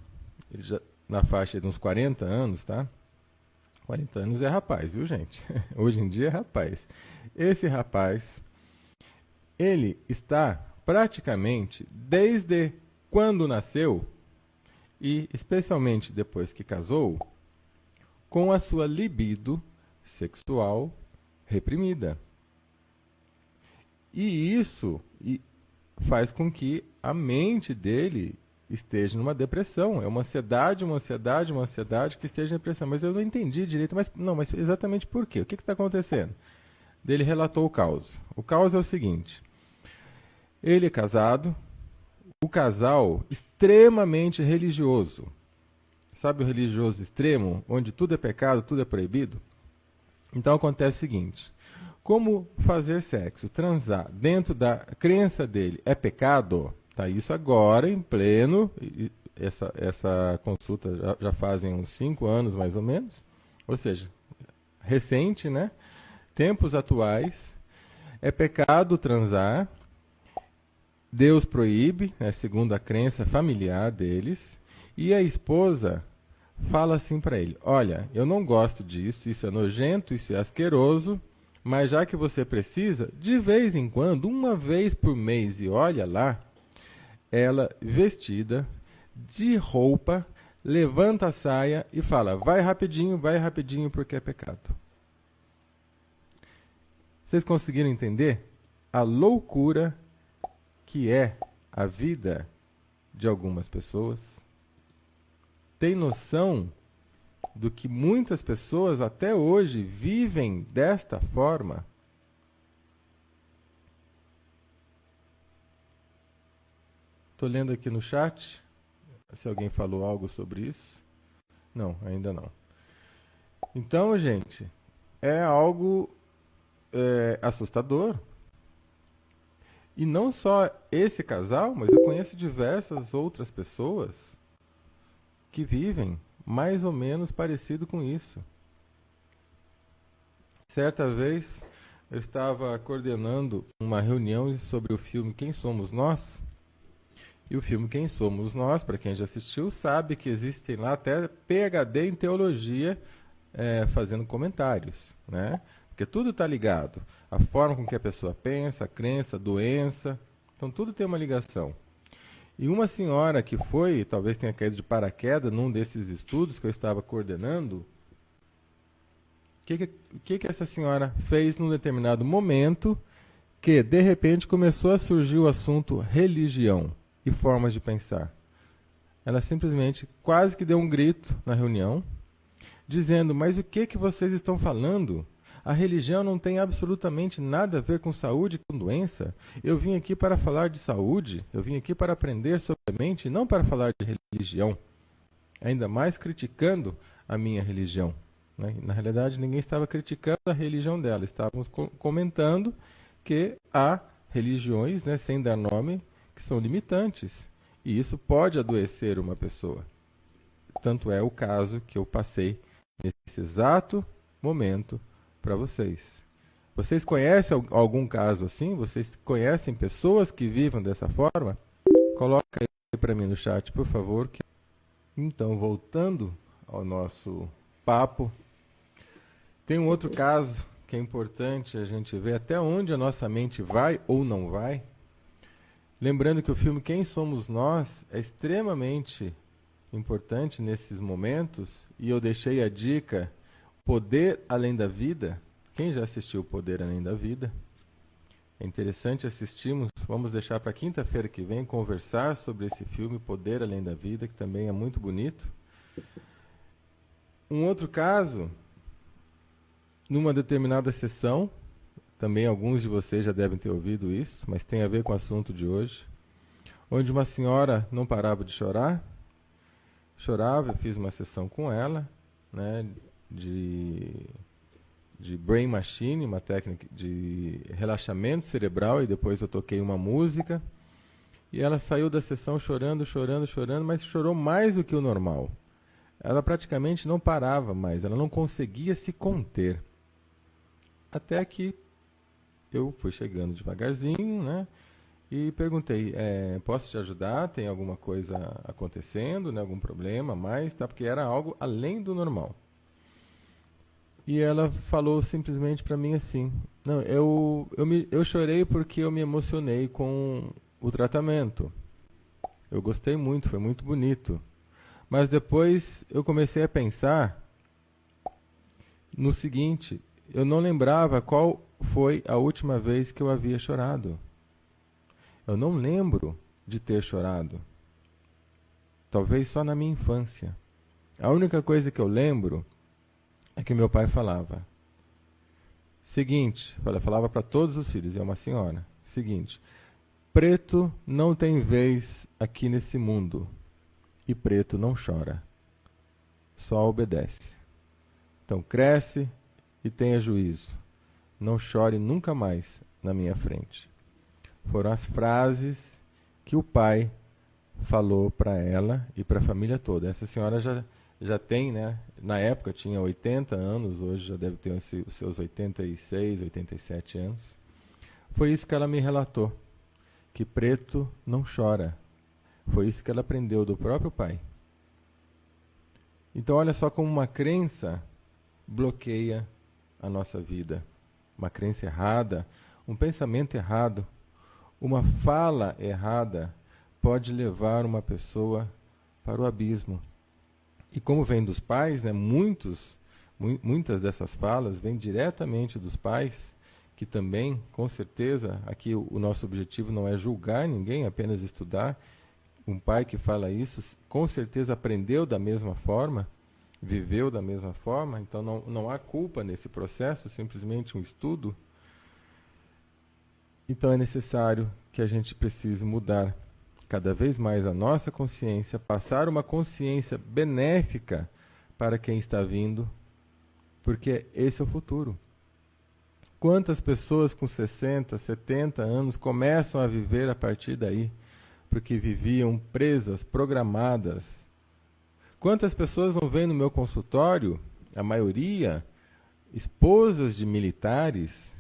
Ele já na faixa de uns 40 anos, tá? 40 anos é rapaz, viu, gente? Hoje em dia é rapaz. Esse rapaz, ele está praticamente, desde quando nasceu, e especialmente depois que casou, com a sua libido sexual reprimida. E isso faz com que a mente dele esteja numa depressão. É uma ansiedade que esteja em depressão. Mas eu não entendi direito. Mas exatamente por quê? O que está acontecendo? Ele relatou o caos. O caos é o seguinte. Ele é casado. O casal extremamente religioso. Sabe o religioso extremo? Onde tudo é pecado, tudo é proibido? Então acontece o seguinte. Como fazer sexo, transar, dentro da crença dele é pecado... Tá, isso agora, em pleno, essa consulta já fazem uns 5 anos mais ou menos, ou seja, recente, né? Tempos atuais, é pecado transar, Deus proíbe, né, segundo a crença familiar deles, e a esposa fala assim para ele, olha, eu não gosto disso, isso é nojento, isso é asqueroso, mas já que você precisa, de vez em quando, uma vez por mês, e olha lá, ela vestida de roupa, levanta a saia e fala, vai rapidinho porque é pecado. Vocês conseguiram entender a loucura que é a vida de algumas pessoas? Tem noção do que muitas pessoas até hoje vivem desta forma? Estou lendo aqui no chat, se alguém falou algo sobre isso. Não, ainda não. Então, gente, é algo assustador. E não só esse casal, mas eu conheço diversas outras pessoas que vivem mais ou menos parecido com isso. Certa vez, eu estava coordenando uma reunião sobre o filme Quem Somos Nós? E o filme Quem Somos Nós, para quem já assistiu, sabe que existem lá até PhD em teologia fazendo comentários, né? Porque tudo está ligado. A forma com que a pessoa pensa, a crença, a doença. Então, tudo tem uma ligação. E uma senhora que foi, talvez tenha caído de paraquedas num desses estudos que eu estava coordenando, o que essa senhora fez num determinado momento que, de repente, começou a surgir o assunto religião e formas de pensar. Ela simplesmente quase que deu um grito na reunião, dizendo, mas o que vocês estão falando? A religião não tem absolutamente nada a ver com saúde e com doença. Eu vim aqui para falar de saúde, eu vim aqui para aprender sobre a mente, não para falar de religião. Ainda mais criticando a minha religião. Né? Na realidade, ninguém estava criticando a religião dela, estávamos comentando que há religiões, né, sem dar nome, que são limitantes. E isso pode adoecer uma pessoa. Tanto é o caso que eu passei nesse exato momento para vocês. Vocês conhecem algum caso assim? Vocês conhecem pessoas que vivem dessa forma? Coloca aí para mim no chat, por favor. Então, voltando ao nosso papo, tem um outro caso que é importante a gente ver até onde a nossa mente vai ou não vai. Lembrando que o filme Quem Somos Nós é extremamente importante nesses momentos, e eu deixei a dica Poder Além da Vida. Quem já assistiu Poder Além da Vida? É interessante assistirmos. Vamos deixar para quinta-feira que vem conversar sobre esse filme Poder Além da Vida, que também é muito bonito. Um outro caso, numa determinada sessão, também alguns de vocês já devem ter ouvido isso, mas tem a ver com o assunto de hoje, onde uma senhora não parava de chorar, eu fiz uma sessão com ela, né, de Brain Machine, uma técnica de relaxamento cerebral, e depois eu toquei uma música, e ela saiu da sessão chorando, mas chorou mais do que o normal. Ela praticamente não parava mais, ela não conseguia se conter. Até que eu fui chegando devagarzinho, né? E perguntei, posso te ajudar? Tem alguma coisa acontecendo, né? Algum problema mais? Tá? Porque era algo além do normal. E ela falou simplesmente para mim assim, não, eu chorei porque eu me emocionei com o tratamento. Eu gostei muito, foi muito bonito. Mas depois eu comecei a pensar no seguinte, eu não lembrava qual foi a última vez que eu havia chorado. Eu não lembro de ter chorado. Talvez só na minha infância. A única coisa que eu lembro é que meu pai falava. Seguinte, falava para todos os filhos, é uma senhora. Seguinte, preto não tem vez aqui nesse mundo. E preto não chora. Só obedece. Então cresce e tenha juízo. Não chore nunca mais na minha frente. Foram as frases que o pai falou para ela e para a família toda. Essa senhora já tem, né? Na época tinha 80 anos, hoje já deve ter os seus 86, 87 anos. Foi isso que ela me relatou, que preto não chora. Foi isso que ela aprendeu do próprio pai. Então olha só como uma crença bloqueia a nossa vida. Uma crença errada, um pensamento errado, uma fala errada pode levar uma pessoa para o abismo. E como vem dos pais, né, muitas dessas falas vêm diretamente dos pais, que também, com certeza, aqui o nosso objetivo não é julgar ninguém, apenas estudar. Um pai que fala isso, com certeza aprendeu da mesma forma, viveu da mesma forma, então não há culpa nesse processo, simplesmente um estudo. Então é necessário que a gente precise mudar cada vez mais a nossa consciência, passar uma consciência benéfica para quem está vindo, porque esse é o futuro. Quantas pessoas com 60, 70 anos começam a viver a partir daí, porque viviam presas, programadas? Quantas pessoas não vêm no meu consultório, a maioria, esposas de militares,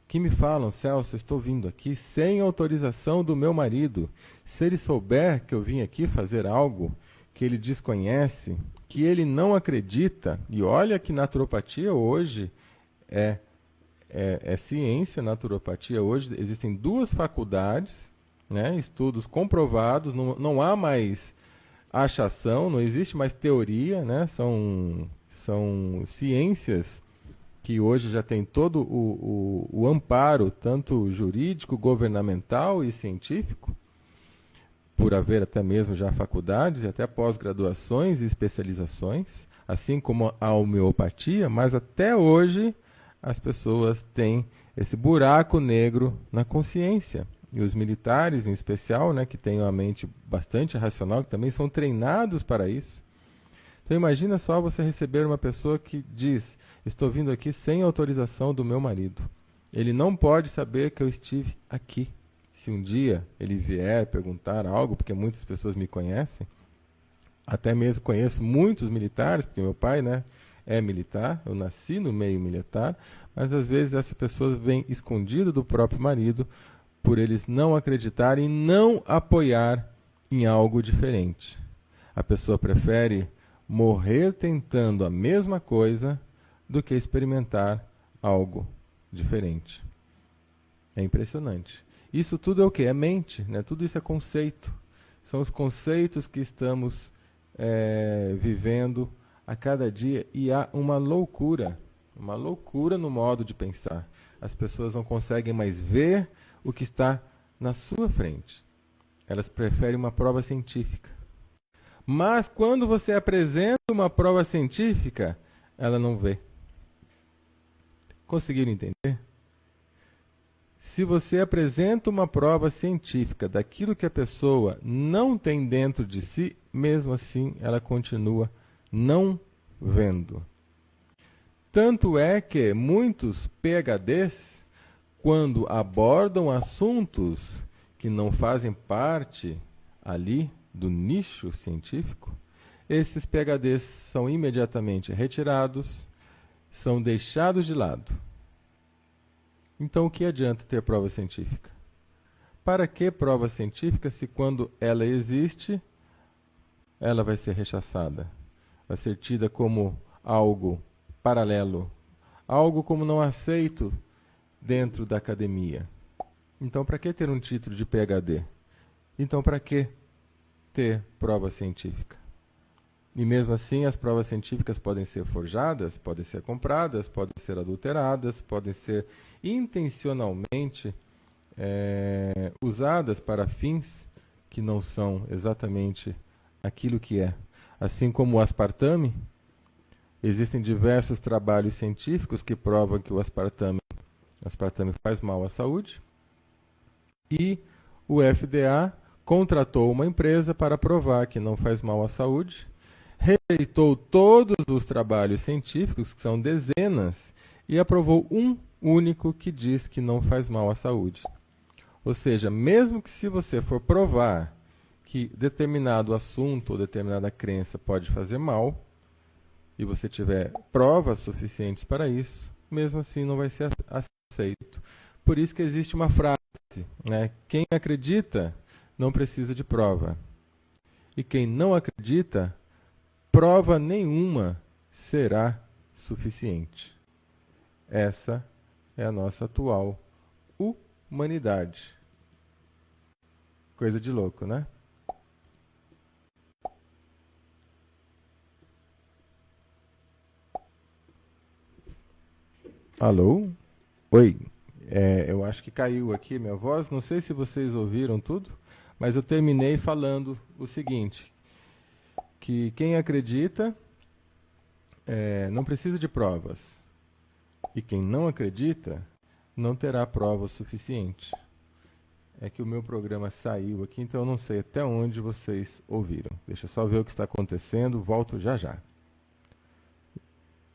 que me falam, Celso, eu estou vindo aqui sem autorização do meu marido. Se ele souber que eu vim aqui fazer algo que ele desconhece, que ele não acredita, e olha que naturopatia hoje é ciência, naturopatia hoje, existem 2 faculdades, né, estudos comprovados, não há mais achação, não existe mais teoria, né, são ciências que hoje já tem todo o amparo, tanto jurídico, governamental e científico, por haver até mesmo já faculdades e até pós-graduações e especializações, assim como a homeopatia, mas até hoje as pessoas têm esse buraco negro na consciência. E os militares, em especial, né, que têm uma mente bastante racional, que também são treinados para isso. Então imagina só você receber uma pessoa que diz: estou vindo aqui sem autorização do meu marido. Ele não pode saber que eu estive aqui. Se um dia ele vier perguntar algo, porque muitas pessoas me conhecem, até mesmo conheço muitos militares, porque meu pai, né, é militar, eu nasci no meio militar, mas às vezes essas pessoas vêm escondidas do próprio marido por eles não acreditarem e não apoiar em algo diferente. A pessoa prefere morrer tentando a mesma coisa do que experimentar algo diferente. É impressionante. Isso tudo é o quê? É mente, né? Tudo isso é conceito. São os conceitos que estamos vivendo a cada dia, e há uma loucura no modo de pensar. As pessoas não conseguem mais ver o que está na sua frente. Elas preferem uma prova científica. Mas quando você apresenta uma prova científica, ela não vê. Conseguiram entender? Se você apresenta uma prova científica daquilo que a pessoa não tem dentro de si, mesmo assim ela continua não vendo. Tanto é que muitos PhDs, quando abordam assuntos que não fazem parte ali do nicho científico, esses PhDs são imediatamente retirados, são deixados de lado. Então, o que adianta ter prova científica? Para que prova científica se quando ela existe, ela vai ser rechaçada? Vai ser tida como algo paralelo, algo como não aceito dentro da academia. Então, para que ter um título de PhD? Então, para que ter prova científica? E mesmo assim, as provas científicas podem ser forjadas, podem ser compradas, podem ser adulteradas, podem ser intencionalmente usadas para fins que não são exatamente aquilo que é. Assim como o aspartame, existem diversos trabalhos científicos que provam que o aspartame faz mal à saúde, e o FDA contratou uma empresa para provar que não faz mal à saúde, rejeitou todos os trabalhos científicos, que são dezenas, e aprovou um único que diz que não faz mal à saúde. Ou seja, mesmo que se você for provar que determinado assunto ou determinada crença pode fazer mal, e você tiver provas suficientes para isso, mesmo assim não vai ser aceito. Por isso que existe uma frase, né? Quem acredita não precisa de prova. E quem não acredita, prova nenhuma será suficiente. Essa é a nossa atual humanidade. Coisa de louco, né? Alô? Oi. Eu acho que caiu aqui minha voz. Não sei se vocês ouviram tudo, mas eu terminei falando o seguinte, que quem acredita não precisa de provas. E quem não acredita não terá prova o suficiente. É que o meu programa saiu aqui, então eu não sei até onde vocês ouviram. Deixa eu só ver o que está acontecendo, volto já já.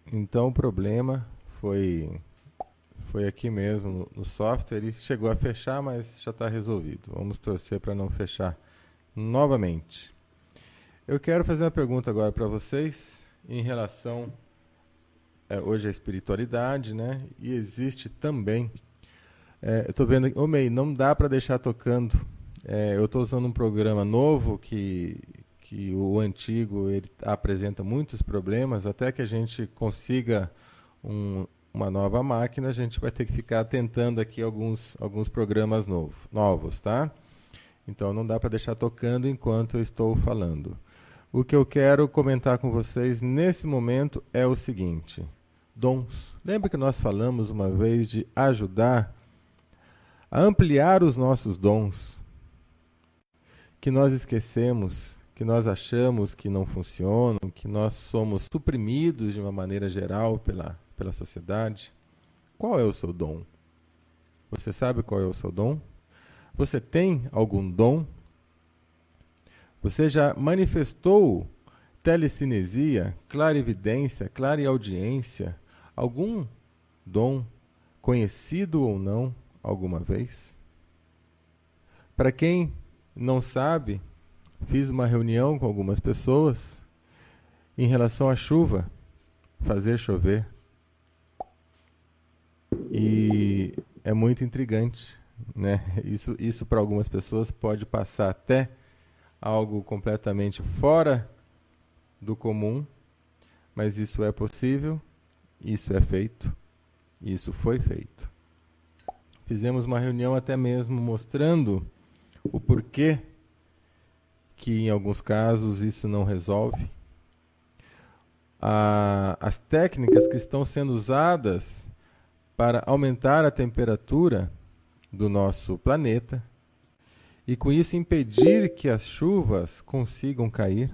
Então o problema foi aqui mesmo no software, ele chegou a fechar, mas já está resolvido. Vamos torcer para não fechar novamente. Eu quero fazer uma pergunta agora para vocês em relação hoje à espiritualidade, né? E existe também, eu estou vendo, Mei, não dá para deixar tocando. Eu estou usando um programa novo que que o antigo ele apresenta muitos problemas, até que a gente consiga uma nova máquina, a gente vai ter que ficar tentando aqui alguns programas novos, tá? Então não dá para deixar tocando enquanto eu estou falando. O que eu quero comentar com vocês nesse momento é o seguinte: dons. Lembra que nós falamos uma vez de ajudar a ampliar os nossos dons, que nós esquecemos, que nós achamos que não funcionam, que nós somos suprimidos de uma maneira geral pela sociedade? Qual é o seu dom? Você sabe qual é o seu dom? Você tem algum dom? Você já manifestou telecinesia, clarividência, clareaudiência, algum dom, conhecido ou não, alguma vez? Para quem não sabe, fiz uma reunião com algumas pessoas em relação à chuva, fazer chover. E é muito intrigante, né? Isso para algumas pessoas pode passar até algo completamente fora do comum, mas isso é possível, isso é feito, isso foi feito. Fizemos uma reunião até mesmo mostrando o porquê que em alguns casos isso não resolve. As técnicas que estão sendo usadas para aumentar a temperatura do nosso planeta e com isso impedir que as chuvas consigam cair,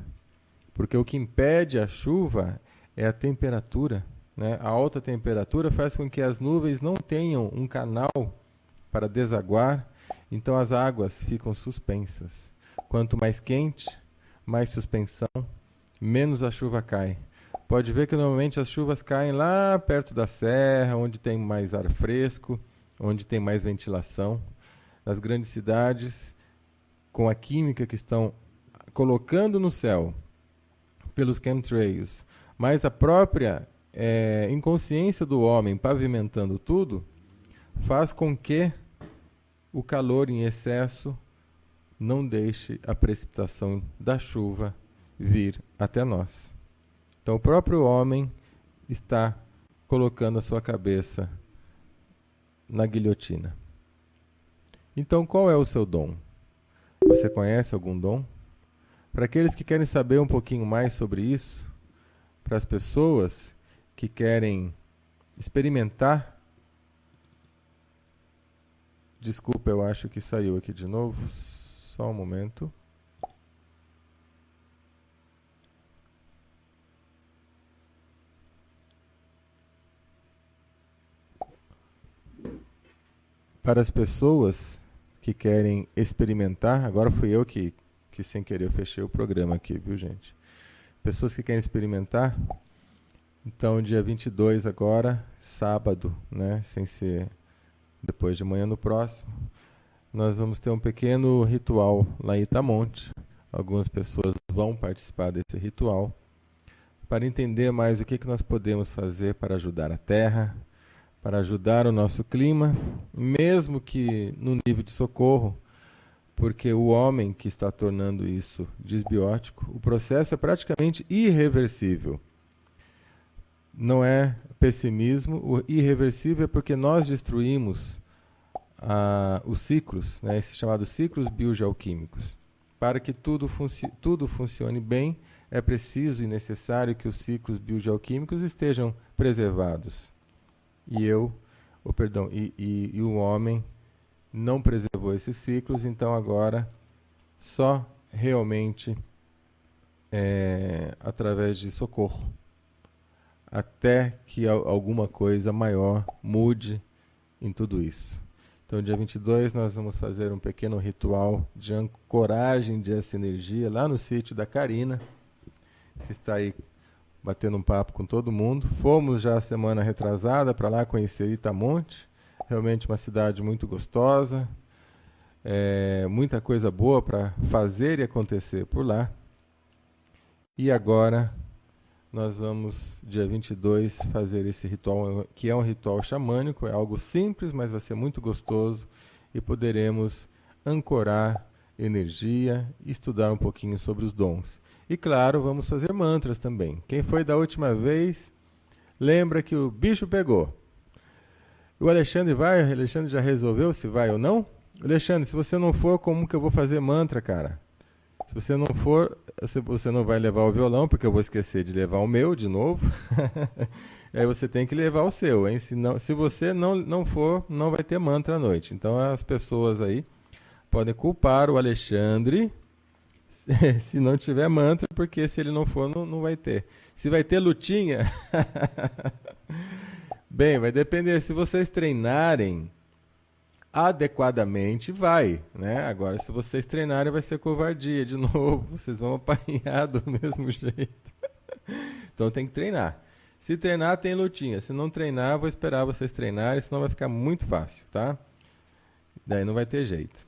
porque o que impede a chuva é a temperatura, né? A alta temperatura faz com que as nuvens não tenham um canal para desaguar, então as águas ficam suspensas. Quanto mais quente, mais suspensão, menos a chuva cai. Pode ver que normalmente as chuvas caem lá perto da serra, onde tem mais ar fresco, onde tem mais ventilação. Nas grandes cidades, com a química que estão colocando no céu pelos chemtrails, mas a própria inconsciência do homem pavimentando tudo, faz com que o calor em excesso não deixe a precipitação da chuva vir até nós. Então o próprio homem está colocando a sua cabeça na guilhotina. Então qual é o seu dom? Você conhece algum dom? Para aqueles que querem saber um pouquinho mais sobre isso, para as pessoas que querem experimentar. Desculpa, eu acho que saiu aqui de novo. Só um momento. Para as pessoas que querem experimentar, agora fui eu que sem querer fechei o programa aqui, viu, gente? Pessoas que querem experimentar, então dia 22 agora, sábado, né, sem ser depois de manhã no próximo, nós vamos ter um pequeno ritual lá em Itamonte. Algumas pessoas vão participar desse ritual para entender mais o que nós podemos fazer para ajudar a Terra, para ajudar o nosso clima, mesmo que no nível de socorro, porque o homem que está tornando isso desbiótico, o processo é praticamente irreversível. Não é pessimismo, o irreversível é porque nós destruímos os ciclos, né, esses chamados ciclos biogeoquímicos. Para que tudo funcione bem, é preciso e necessário que os ciclos biogeoquímicos estejam preservados. E o homem não preservou esses ciclos, então agora só realmente através de socorro, até que alguma coisa maior mude em tudo isso. Então, dia 22, nós vamos fazer um pequeno ritual de ancoragem dessa energia lá no sítio da Karina, que está aí batendo um papo com todo mundo. Fomos já a semana retrasada para lá conhecer Itamonte, realmente uma cidade muito gostosa, muita coisa boa para fazer e acontecer por lá. E agora nós vamos, dia 22, fazer esse ritual, que é um ritual xamânico, é algo simples, mas vai ser muito gostoso, e poderemos ancorar energia, estudar um pouquinho sobre os dons. E claro, vamos fazer mantras também. Quem foi da última vez, lembra que o bicho pegou. O Alexandre vai? O Alexandre já resolveu se vai ou não? Alexandre, se você não for, como que eu vou fazer mantra, cara? Se você não for, você não vai levar o violão, porque eu vou esquecer de levar o meu de novo. Aí você tem que levar o seu, hein? Se você não for, não vai ter mantra à noite. Então as pessoas aí podem culpar o Alexandre se não tiver mantra, porque se ele não for, não vai ter. Se vai ter lutinha... Bem, vai depender. Se vocês treinarem adequadamente, vai, né? Agora, se vocês treinarem, vai ser covardia de novo. Vocês vão apanhar do mesmo jeito. Então tem que treinar. Se treinar, tem lutinha. Se não treinar, vou esperar vocês treinarem, senão vai ficar muito fácil, tá? Daí não vai ter jeito.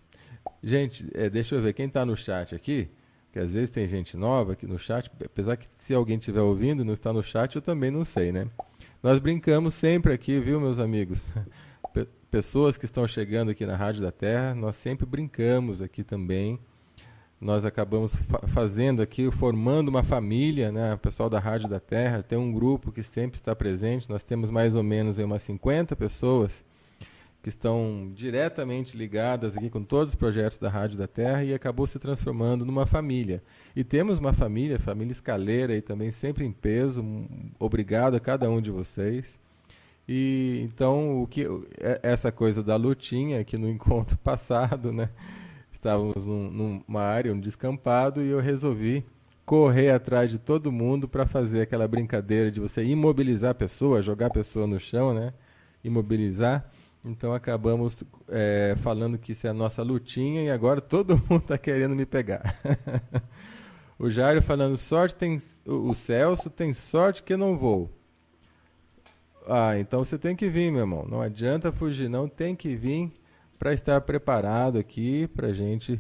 Gente, deixa eu ver, quem está no chat aqui, que às vezes tem gente nova aqui no chat, apesar que se alguém estiver ouvindo e não está no chat, eu também não sei, né? Nós brincamos sempre aqui, viu, meus amigos? Pessoas que estão chegando aqui na Rádio da Terra, nós sempre brincamos aqui também. Nós acabamos fazendo aqui, formando uma família, né? O pessoal da Rádio da Terra tem um grupo que sempre está presente. Nós temos mais ou menos umas 50 pessoas que estão diretamente ligadas aqui com todos os projetos da Rádio da Terra e acabou se transformando numa família. E temos uma família escaleira aí também, sempre em peso. Obrigado a cada um de vocês. E então, essa coisa da lutinha, que no encontro passado, né, estávamos numa área, um descampado, e eu resolvi correr atrás de todo mundo para fazer aquela brincadeira de você imobilizar a pessoa, jogar a pessoa no chão, né, imobilizar. Então acabamos falando que isso é a nossa lutinha e agora todo mundo está querendo me pegar. O Jairo falando, o Celso tem sorte que eu não vou. Ah, então você tem que vir, meu irmão. Não adianta fugir, não. Tem que vir para estar preparado aqui para a gente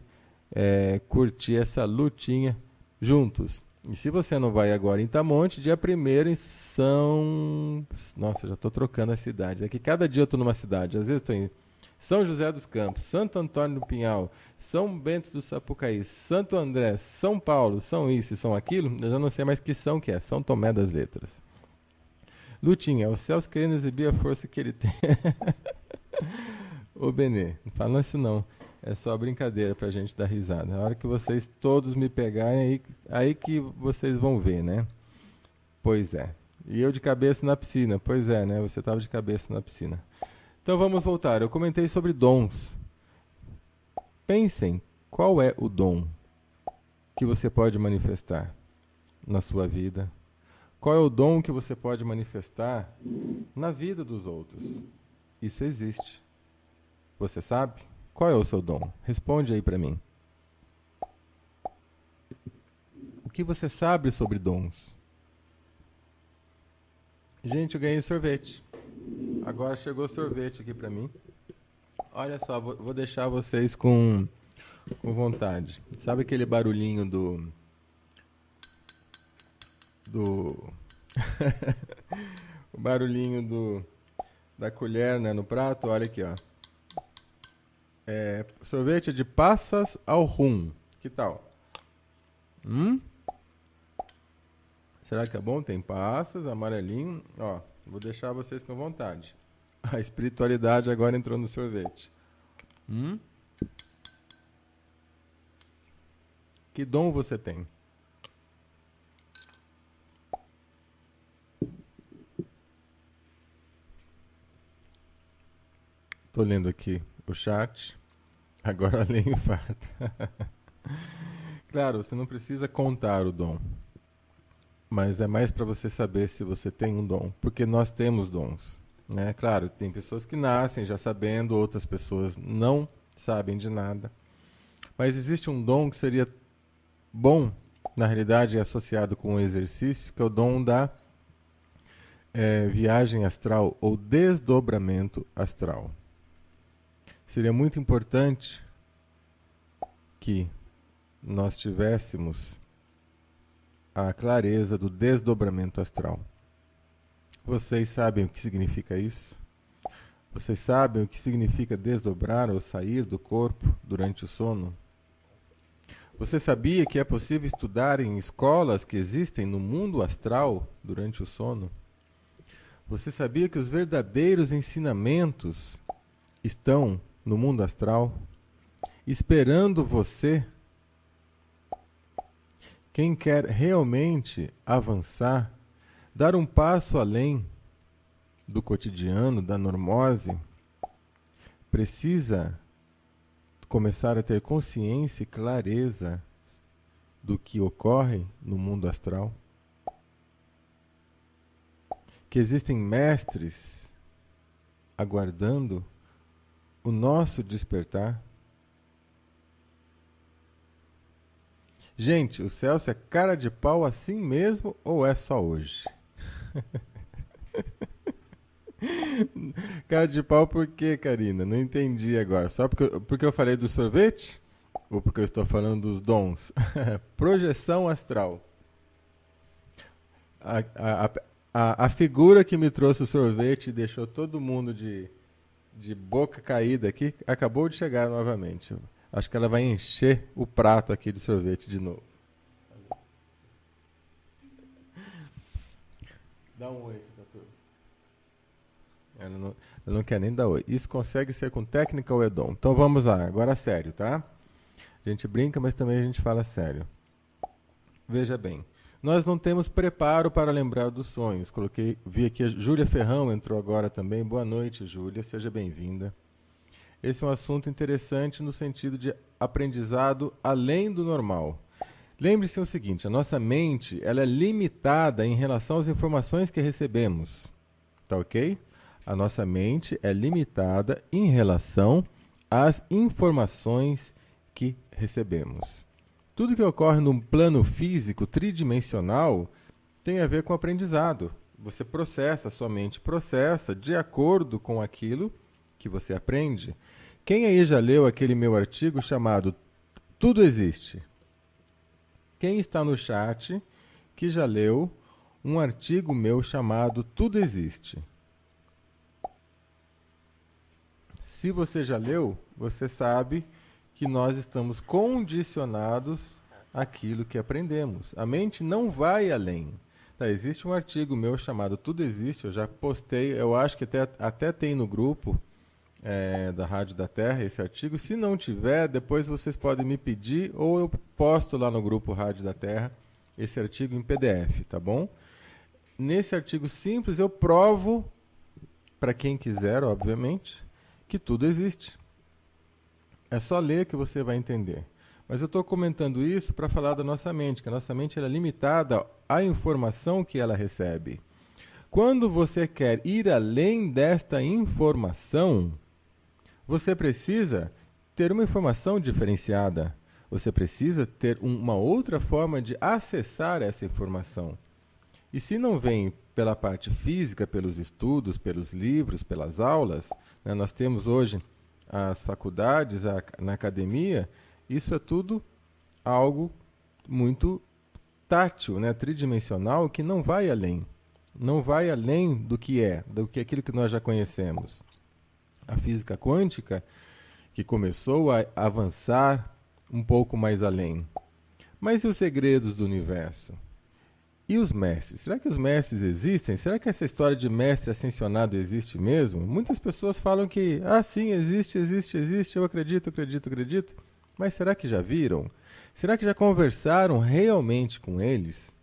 curtir essa lutinha juntos. E se você não vai agora em Tamonte, dia 1º em São... Nossa, já estou trocando a cidade. É que cada dia eu estou numa cidade. Às vezes estou em São José dos Campos, Santo Antônio do Pinhal, São Bento do Sapucaí, Santo André, São Paulo, São isso e São aquilo. Eu já não sei mais que São que é. São Tomé das Letras. Lutinha, o Celso querendo exibir a força que ele tem. Ô Benê, não fala isso não. É só brincadeira pra gente dar risada. Na hora que vocês todos me pegarem, aí que vocês vão ver, né? Pois é. E eu de cabeça na piscina. Pois é, né? Você estava de cabeça na piscina. Então vamos voltar. Eu comentei sobre dons. Pensem, qual é o dom que você pode manifestar na sua vida? Qual é o dom que você pode manifestar na vida dos outros? Isso existe. Você sabe? Qual é o seu dom? Responde aí para mim. O que você sabe sobre dons? Gente, eu ganhei sorvete. Agora chegou sorvete aqui para mim. Olha só, vou deixar vocês com vontade. Sabe aquele barulhinho do o barulhinho da colher, né, no prato? Olha aqui, ó. Sorvete de passas ao rum. Que tal? Será que é bom? Tem passas, amarelinho. Ó, vou deixar vocês com vontade. A espiritualidade agora entrou no sorvete. Que dom você tem? Estou lendo aqui o chat. Agora além infarta. Claro, você não precisa contar o dom. Mas é mais para você saber se você tem um dom. Porque nós temos dons. Né? Claro, tem pessoas que nascem já sabendo, outras pessoas não sabem de nada. Mas existe um dom que seria bom, na realidade é associado com o exercício, que é o dom da viagem astral ou desdobramento astral. Seria muito importante que nós tivéssemos a clareza do desdobramento astral. Vocês sabem o que significa isso? Vocês sabem o que significa desdobrar ou sair do corpo durante o sono? Você sabia que é possível estudar em escolas que existem no mundo astral durante o sono? Você sabia que os verdadeiros ensinamentos estão no mundo astral, esperando você? Quem quer realmente avançar, dar um passo além do cotidiano, da normose, precisa começar a ter consciência e clareza do que ocorre no mundo astral. Que existem mestres aguardando o nosso despertar. Gente, o Celso é cara de pau assim mesmo ou é só hoje? Cara de pau por quê, Karina? Não entendi agora. Só porque eu falei do sorvete? Ou porque eu estou falando dos dons? Projeção astral. A figura que me trouxe o sorvete e deixou todo mundo de boca caída aqui, acabou de chegar novamente. Acho que ela vai encher o prato aqui de sorvete de novo. Dá um oi aqui pra todos. Ela não quer nem dar oi. Isso consegue ser com técnica ou é dom? Então vamos lá, agora sério, tá? A gente brinca, mas também a gente fala sério. Veja bem, nós não temos preparo para lembrar dos sonhos. Vi aqui a Júlia Ferrão entrou agora também. Boa noite, Júlia, seja bem-vinda. Esse é um assunto interessante no sentido de aprendizado além do normal. Lembre-se o seguinte, a nossa mente ela é limitada em relação às informações que recebemos. Tá ok? A nossa mente é limitada em relação às informações que recebemos. Tudo que ocorre num plano físico tridimensional tem a ver com aprendizado. Você processa, a sua mente processa de acordo com aquilo que você aprende. Quem aí já leu aquele meu artigo chamado Tudo Existe? Quem está no chat que já leu um artigo meu chamado Tudo Existe? Se você já leu, você sabe que nós estamos condicionados àquilo que aprendemos. A mente não vai além. Tá, existe um artigo meu chamado Tudo Existe, eu já postei, eu acho que até tem no grupo da Rádio da Terra esse artigo. Se não tiver, depois vocês podem me pedir ou eu posto lá no grupo Rádio da Terra esse artigo em PDF, tá bom? Nesse artigo simples eu provo, para quem quiser, obviamente, que tudo existe. É só ler que você vai entender. Mas eu estou comentando isso para falar da nossa mente, que a nossa mente ela é limitada à informação que ela recebe. Quando você quer ir além desta informação, você precisa ter uma informação diferenciada. Você precisa ter uma outra forma de acessar essa informação. E se não vem pela parte física, pelos estudos, pelos livros, pelas aulas, né, nós temos hoje as faculdades, na academia, isso é tudo algo muito tátil, né, tridimensional, que não vai além. Não vai além do que aquilo que nós já conhecemos. A física quântica, que começou a avançar um pouco mais além. Mas e os segredos do universo? E os mestres? Será que os mestres existem? Será que essa história de mestre ascensionado existe mesmo? Muitas pessoas falam que, sim, existe, eu acredito. Mas será que já viram? Será que já conversaram realmente com eles?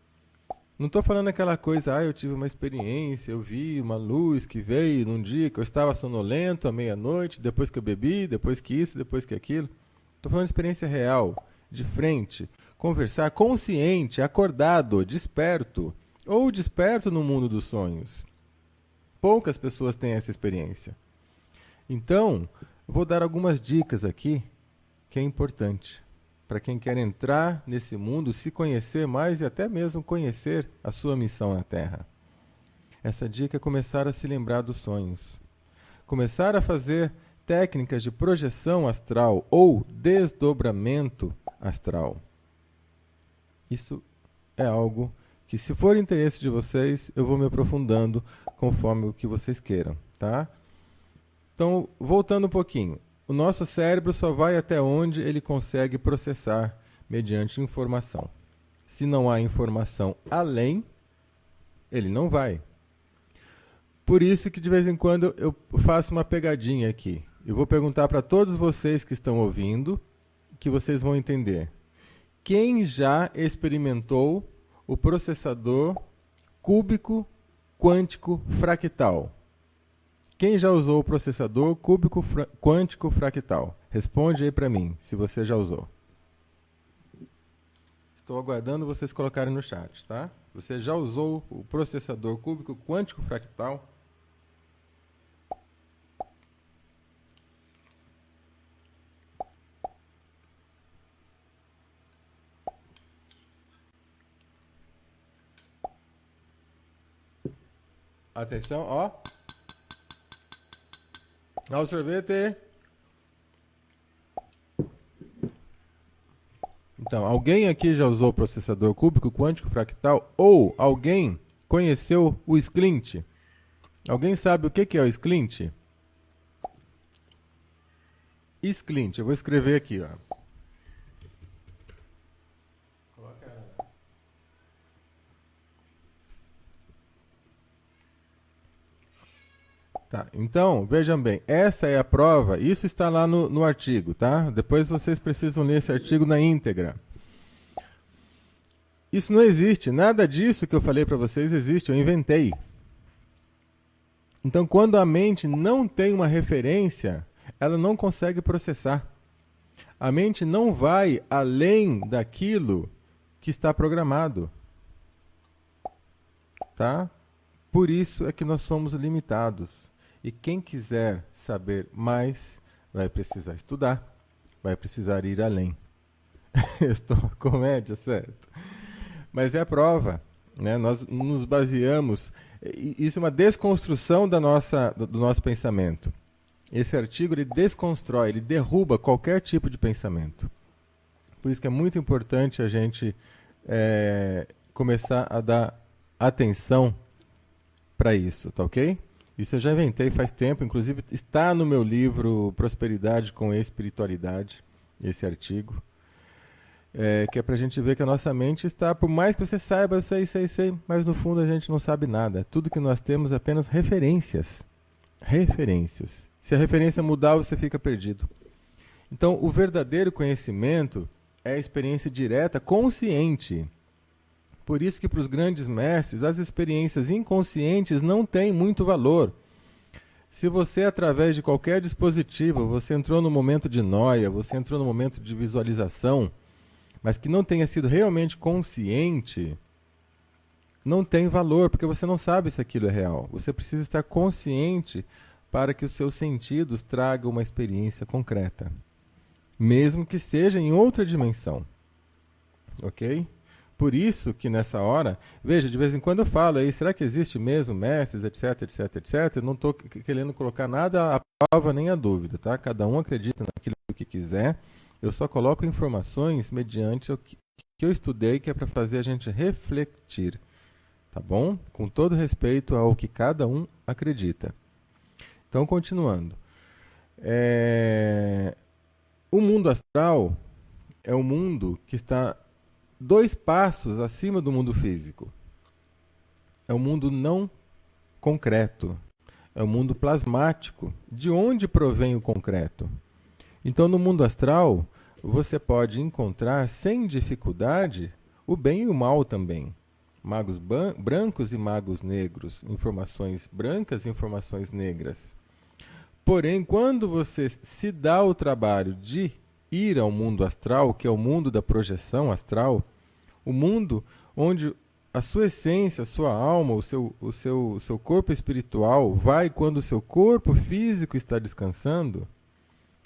Não estou falando aquela coisa, eu tive uma experiência, eu vi uma luz que veio num dia que eu estava sonolento à meia-noite, depois que eu bebi, depois que isso, depois que aquilo. Estou falando de experiência real, de frente, conversar consciente, acordado, desperto, ou desperto no mundo dos sonhos. Poucas pessoas têm essa experiência. Então, vou dar algumas dicas aqui que é importante para quem quer entrar nesse mundo, se conhecer mais e até mesmo conhecer a sua missão na Terra. Essa dica é começar a se lembrar dos sonhos. Começar a fazer técnicas de projeção astral ou desdobramento astral. Isso é algo que, se for interesse de vocês, eu vou me aprofundando conforme o que vocês queiram, tá? Então, voltando um pouquinho. O nosso cérebro só vai até onde ele consegue processar mediante informação. Se não há informação além, ele não vai. Por isso que de vez em quando eu faço uma pegadinha aqui. Eu vou perguntar para todos vocês que estão ouvindo, que vocês vão entender. Quem já experimentou o processador cúbico quântico fractal? Quem já usou o processador cúbico quântico fractal? Responde aí para mim, se você já usou. Estou aguardando vocês colocarem no chat, tá? Você já usou o processador cúbico quântico fractal? Atenção, ó. Dá o sorvete. Então, alguém aqui já usou o processador cúbico quântico fractal? Ou alguém conheceu o Sklint? Alguém sabe o que é o Sklint? Sklint, eu vou escrever aqui, ó. Tá, então, vejam bem, essa é a prova, isso está lá no artigo, tá? Depois vocês precisam ler esse artigo na íntegra. Isso não existe, nada disso que eu falei para vocês existe, eu inventei. Então, quando a mente não tem uma referência, ela não consegue processar. A mente não vai além daquilo que está programado. Tá? Por isso é que nós somos limitados. E quem quiser saber mais, vai precisar estudar, vai precisar ir além. Estou comédia, certo? Mas é a prova, né? Nós nos baseamos, isso é uma desconstrução do nosso pensamento. Esse artigo ele desconstrói, ele derruba qualquer tipo de pensamento. Por isso que é muito importante a gente começar a dar atenção para isso, tá ok? Isso eu já inventei faz tempo, inclusive está no meu livro Prosperidade com Espiritualidade, esse artigo, que é para a gente ver que a nossa mente está, por mais que você saiba, eu sei, mas no fundo a gente não sabe nada. Tudo que nós temos é apenas referências. Referências. Se a referência mudar, você fica perdido. Então, o verdadeiro conhecimento é a experiência direta, consciente. Por isso que para os grandes mestres, as experiências inconscientes não têm muito valor. Se você, através de qualquer dispositivo, você entrou no momento de noia, você entrou no momento de visualização, mas que não tenha sido realmente consciente, não tem valor, porque você não sabe se aquilo é real. Você precisa estar consciente para que os seus sentidos tragam uma experiência concreta, mesmo que seja em outra dimensão. Ok? Por isso que nessa hora, veja, de vez em quando eu falo aí, será que existe mesmo mestres, etc, etc, etc? Eu não estou querendo colocar nada à prova nem à dúvida, tá? Cada um acredita naquilo que quiser. Eu só coloco informações mediante o que eu estudei, que é para fazer a gente refletir, tá bom? Com todo respeito ao que cada um acredita. Então, continuando. O mundo astral é um mundo que está 2 passos acima do mundo físico. É um mundo não concreto. É um mundo plasmático. De onde provém o concreto? Então, no mundo astral, você pode encontrar, sem dificuldade, o bem e o mal também. Magos brancos e magos negros. Informações brancas e informações negras. Porém, quando você se dá o trabalho de ir ao mundo astral, que é o mundo da projeção astral, o mundo onde a sua essência, a sua alma, o seu corpo espiritual vai quando o seu corpo físico está descansando.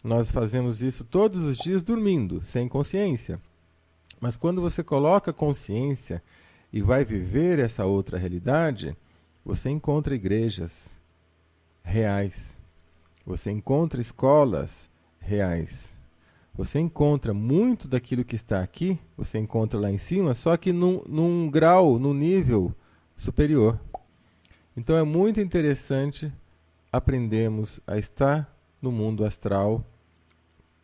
Nós fazemos isso todos os dias dormindo, sem consciência. Mas quando você coloca consciência e vai viver essa outra realidade, você encontra igrejas reais, você encontra escolas reais. Você encontra muito daquilo que está aqui, você encontra lá em cima, só que num grau, num nível superior. Então é muito interessante aprendermos a estar no mundo astral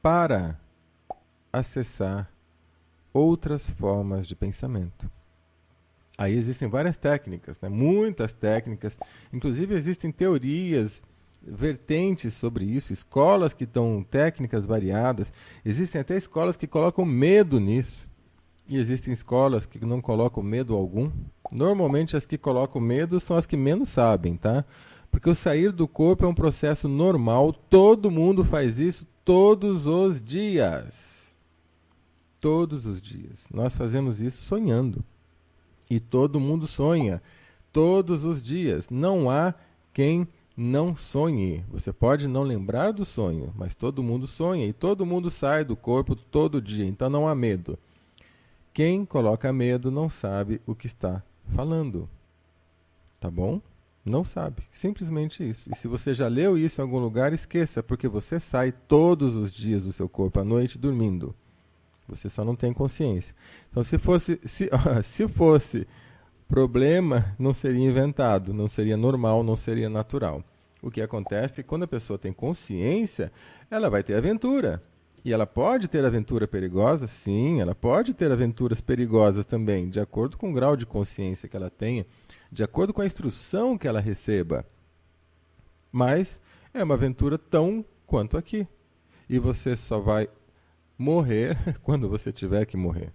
para acessar outras formas de pensamento. Aí existem várias técnicas, né? Muitas técnicas, inclusive existem teorias, vertentes sobre isso, escolas que dão técnicas variadas, existem até escolas que colocam medo nisso, e existem escolas que não colocam medo algum. Normalmente as que colocam medo são as que menos sabem, tá? Porque o sair do corpo é um processo normal, todo mundo faz isso todos os dias. Todos os dias. Nós fazemos isso sonhando. E todo mundo sonha, todos os dias. Não há quem não sonhe. Você pode não lembrar do sonho, mas todo mundo sonha e todo mundo sai do corpo todo dia, então não há medo. Quem coloca medo não sabe o que está falando. Tá bom? Não sabe. Simplesmente isso. E se você já leu isso em algum lugar, esqueça, porque você sai todos os dias do seu corpo à noite dormindo. Você só não tem consciência. Então, se fosse problema, não seria inventado, não seria normal, não seria natural. O que acontece é que quando a pessoa tem consciência, ela vai ter aventura. E ela pode ter aventura perigosa? Sim, ela pode ter aventuras perigosas também, de acordo com o grau de consciência que ela tenha, de acordo com a instrução que ela receba. Mas é uma aventura tão quanto aqui. E você só vai morrer quando você tiver que morrer.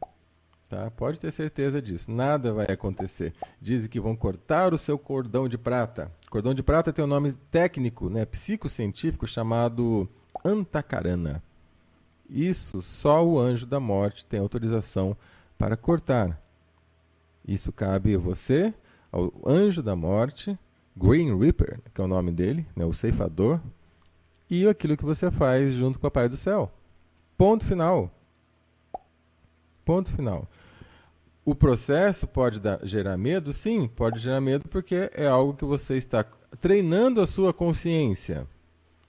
Tá? Pode ter certeza disso. Nada vai acontecer. Dizem que vão cortar o seu cordão de prata. Cordão de prata tem um nome técnico, né, psicocientífico, chamado antacarana. Isso só o anjo da morte tem autorização para cortar. Isso cabe a você, ao anjo da morte, Green Reaper, que é o nome dele, né, o ceifador, e aquilo que você faz junto com o Papai do Céu. Ponto final. Ponto final. O processo pode gerar medo? Sim, pode gerar medo porque é algo que você está treinando a sua consciência.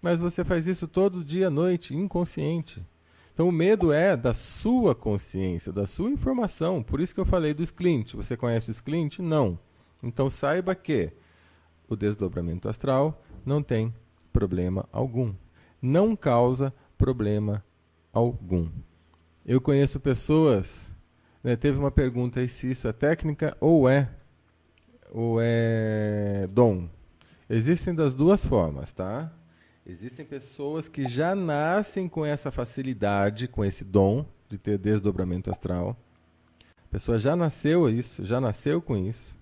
Mas você faz isso todo dia à noite, inconsciente. Então o medo é da sua consciência, da sua informação. Por isso que eu falei do Sklint. Você conhece o Sklint? Não. Então saiba que o desdobramento astral não tem problema algum. Não causa problema algum. Eu conheço pessoas, né, teve uma pergunta aí se isso é técnica ou é dom. Existem das duas formas, tá? Existem pessoas que já nascem com essa facilidade, com esse dom de ter desdobramento astral. A pessoa já nasceu com isso.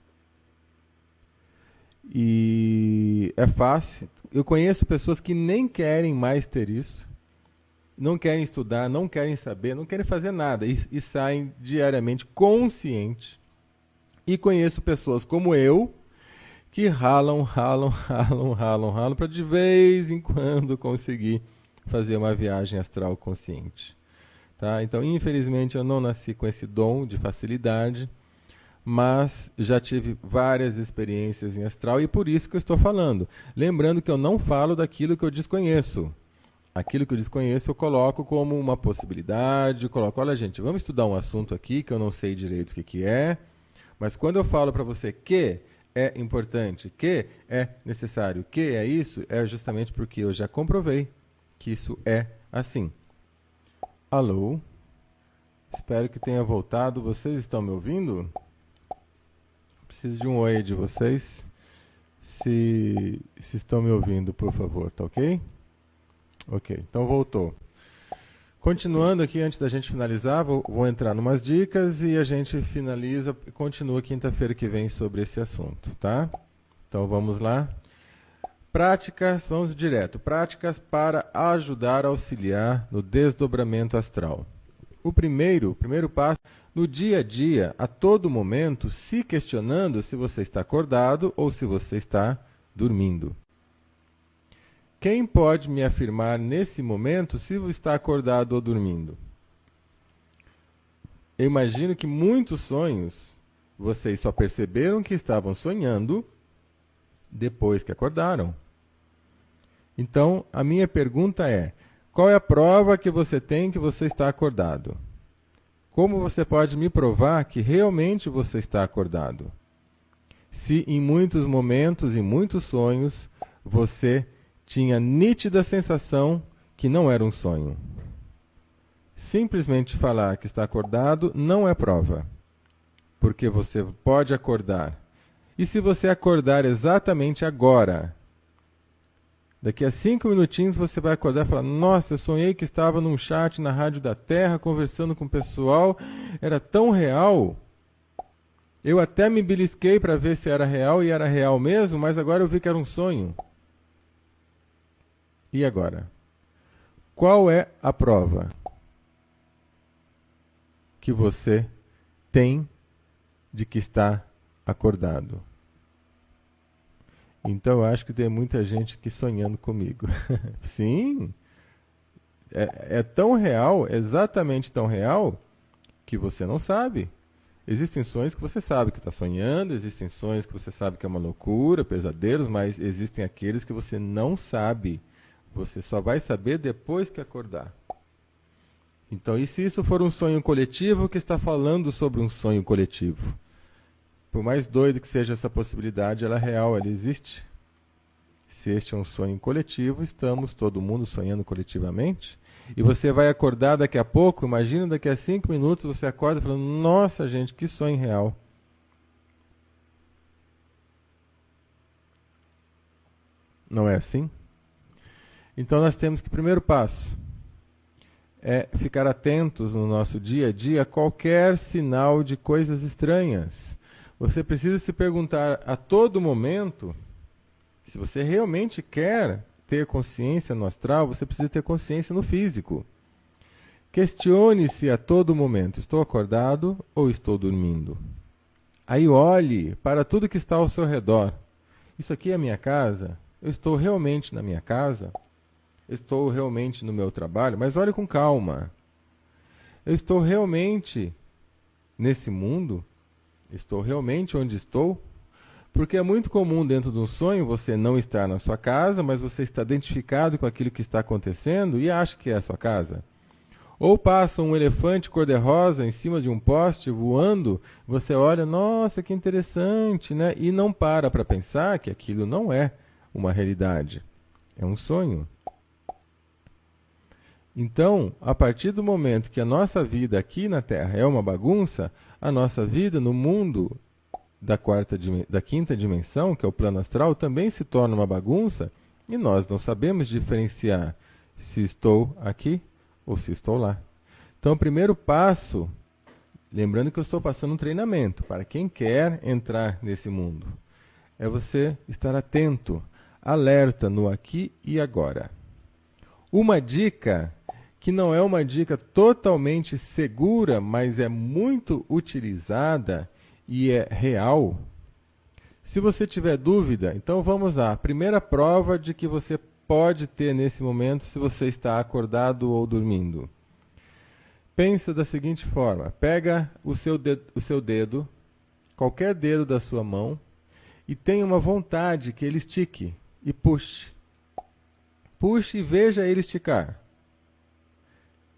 E é fácil. Eu conheço pessoas que nem querem mais ter isso. Não querem estudar, não querem saber, não querem fazer nada e saem diariamente conscientes. E conheço pessoas como eu que ralam para de vez em quando conseguir fazer uma viagem astral consciente. Tá? Então, infelizmente, eu não nasci com esse dom de facilidade, mas já tive várias experiências em astral e por isso que eu estou falando. Lembrando que eu não falo daquilo que eu desconheço. Aquilo que eu desconheço eu coloco como uma possibilidade, olha gente, vamos estudar um assunto aqui que eu não sei direito o que é, mas quando eu falo para você que é importante, que é necessário, que é isso, é justamente porque eu já comprovei que isso é assim. Alô? Espero que tenha voltado. Vocês estão me ouvindo? Preciso de um oi de vocês. Se estão me ouvindo, por favor, tá ok? Ok, então voltou. Continuando aqui, antes da gente finalizar, vou entrar em umas dicas e a gente finaliza, continua quinta-feira que vem sobre esse assunto, tá? Então vamos lá. Práticas, vamos direto. Práticas para ajudar a auxiliar no desdobramento astral. O primeiro passo, no dia a dia, a todo momento, se questionando se você está acordado ou se você está dormindo. Quem pode me afirmar nesse momento se está acordado ou dormindo? Eu imagino que muitos sonhos vocês só perceberam que estavam sonhando depois que acordaram. Então, a minha pergunta é: qual é a prova que você tem que você está acordado? Como você pode me provar que realmente você está acordado? Se em muitos momentos, em muitos sonhos, você tinha nítida sensação que não era um sonho. Simplesmente falar que está acordado não é prova, porque você pode acordar. E se você acordar exatamente agora, daqui a 5 minutinhos você vai acordar e falar: nossa, eu sonhei que estava num chat na Rádio da Terra, conversando com o pessoal, era tão real. Eu até me belisquei para ver se era real, e era real mesmo, mas agora eu vi que era um sonho. E agora? Qual é a prova que você tem de que está acordado? Então eu acho que tem muita gente aqui sonhando comigo. Sim, é tão real, exatamente tão real, que você não sabe. Existem sonhos que você sabe que está sonhando, existem sonhos que você sabe que é uma loucura, pesadelos, mas existem aqueles que você não sabe. Você só vai saber depois que acordar. Então, e se isso for um sonho coletivo, que está falando sobre um sonho coletivo? Por mais doido que seja essa possibilidade, ela é real, ela existe. Se este é um sonho coletivo, estamos todo mundo sonhando coletivamente. E você vai acordar daqui a pouco, imagina daqui a 5 minutos você acorda falando: nossa gente, que sonho real. Não é assim? Então nós temos que, primeiro passo, é ficar atentos no nosso dia a dia a qualquer sinal de coisas estranhas. Você precisa se perguntar a todo momento, se você realmente quer ter consciência no astral, você precisa ter consciência no físico. Questione-se a todo momento: estou acordado ou estou dormindo? Aí olhe para tudo que está ao seu redor. Isso aqui é a minha casa? Eu estou realmente na minha casa? Estou realmente no meu trabalho? Mas olhe com calma. Eu estou realmente nesse mundo? Estou realmente onde estou? Porque é muito comum dentro de um sonho você não estar na sua casa, mas você está identificado com aquilo que está acontecendo e acha que é a sua casa. Ou passa um elefante cor-de-rosa em cima de um poste voando, você olha: nossa, que interessante, né? E não para pensar que aquilo não é uma realidade, é um sonho. Então, a partir do momento que a nossa vida aqui na Terra é uma bagunça, a nossa vida no mundo da quinta dimensão, que é o plano astral, também se torna uma bagunça, e nós não sabemos diferenciar se estou aqui ou se estou lá. Então, o primeiro passo, lembrando que eu estou passando um treinamento para quem quer entrar nesse mundo, é você estar atento, alerta no aqui e agora. Uma dica que não é uma dica totalmente segura, mas é muito utilizada e é real. Se você tiver dúvida, então vamos lá. Primeira prova de que você pode ter nesse momento se você está acordado ou dormindo. Pensa da seguinte forma: pega o seu dedo, qualquer dedo da sua mão, e tenha uma vontade que ele estique e puxe. Puxe e veja ele esticar.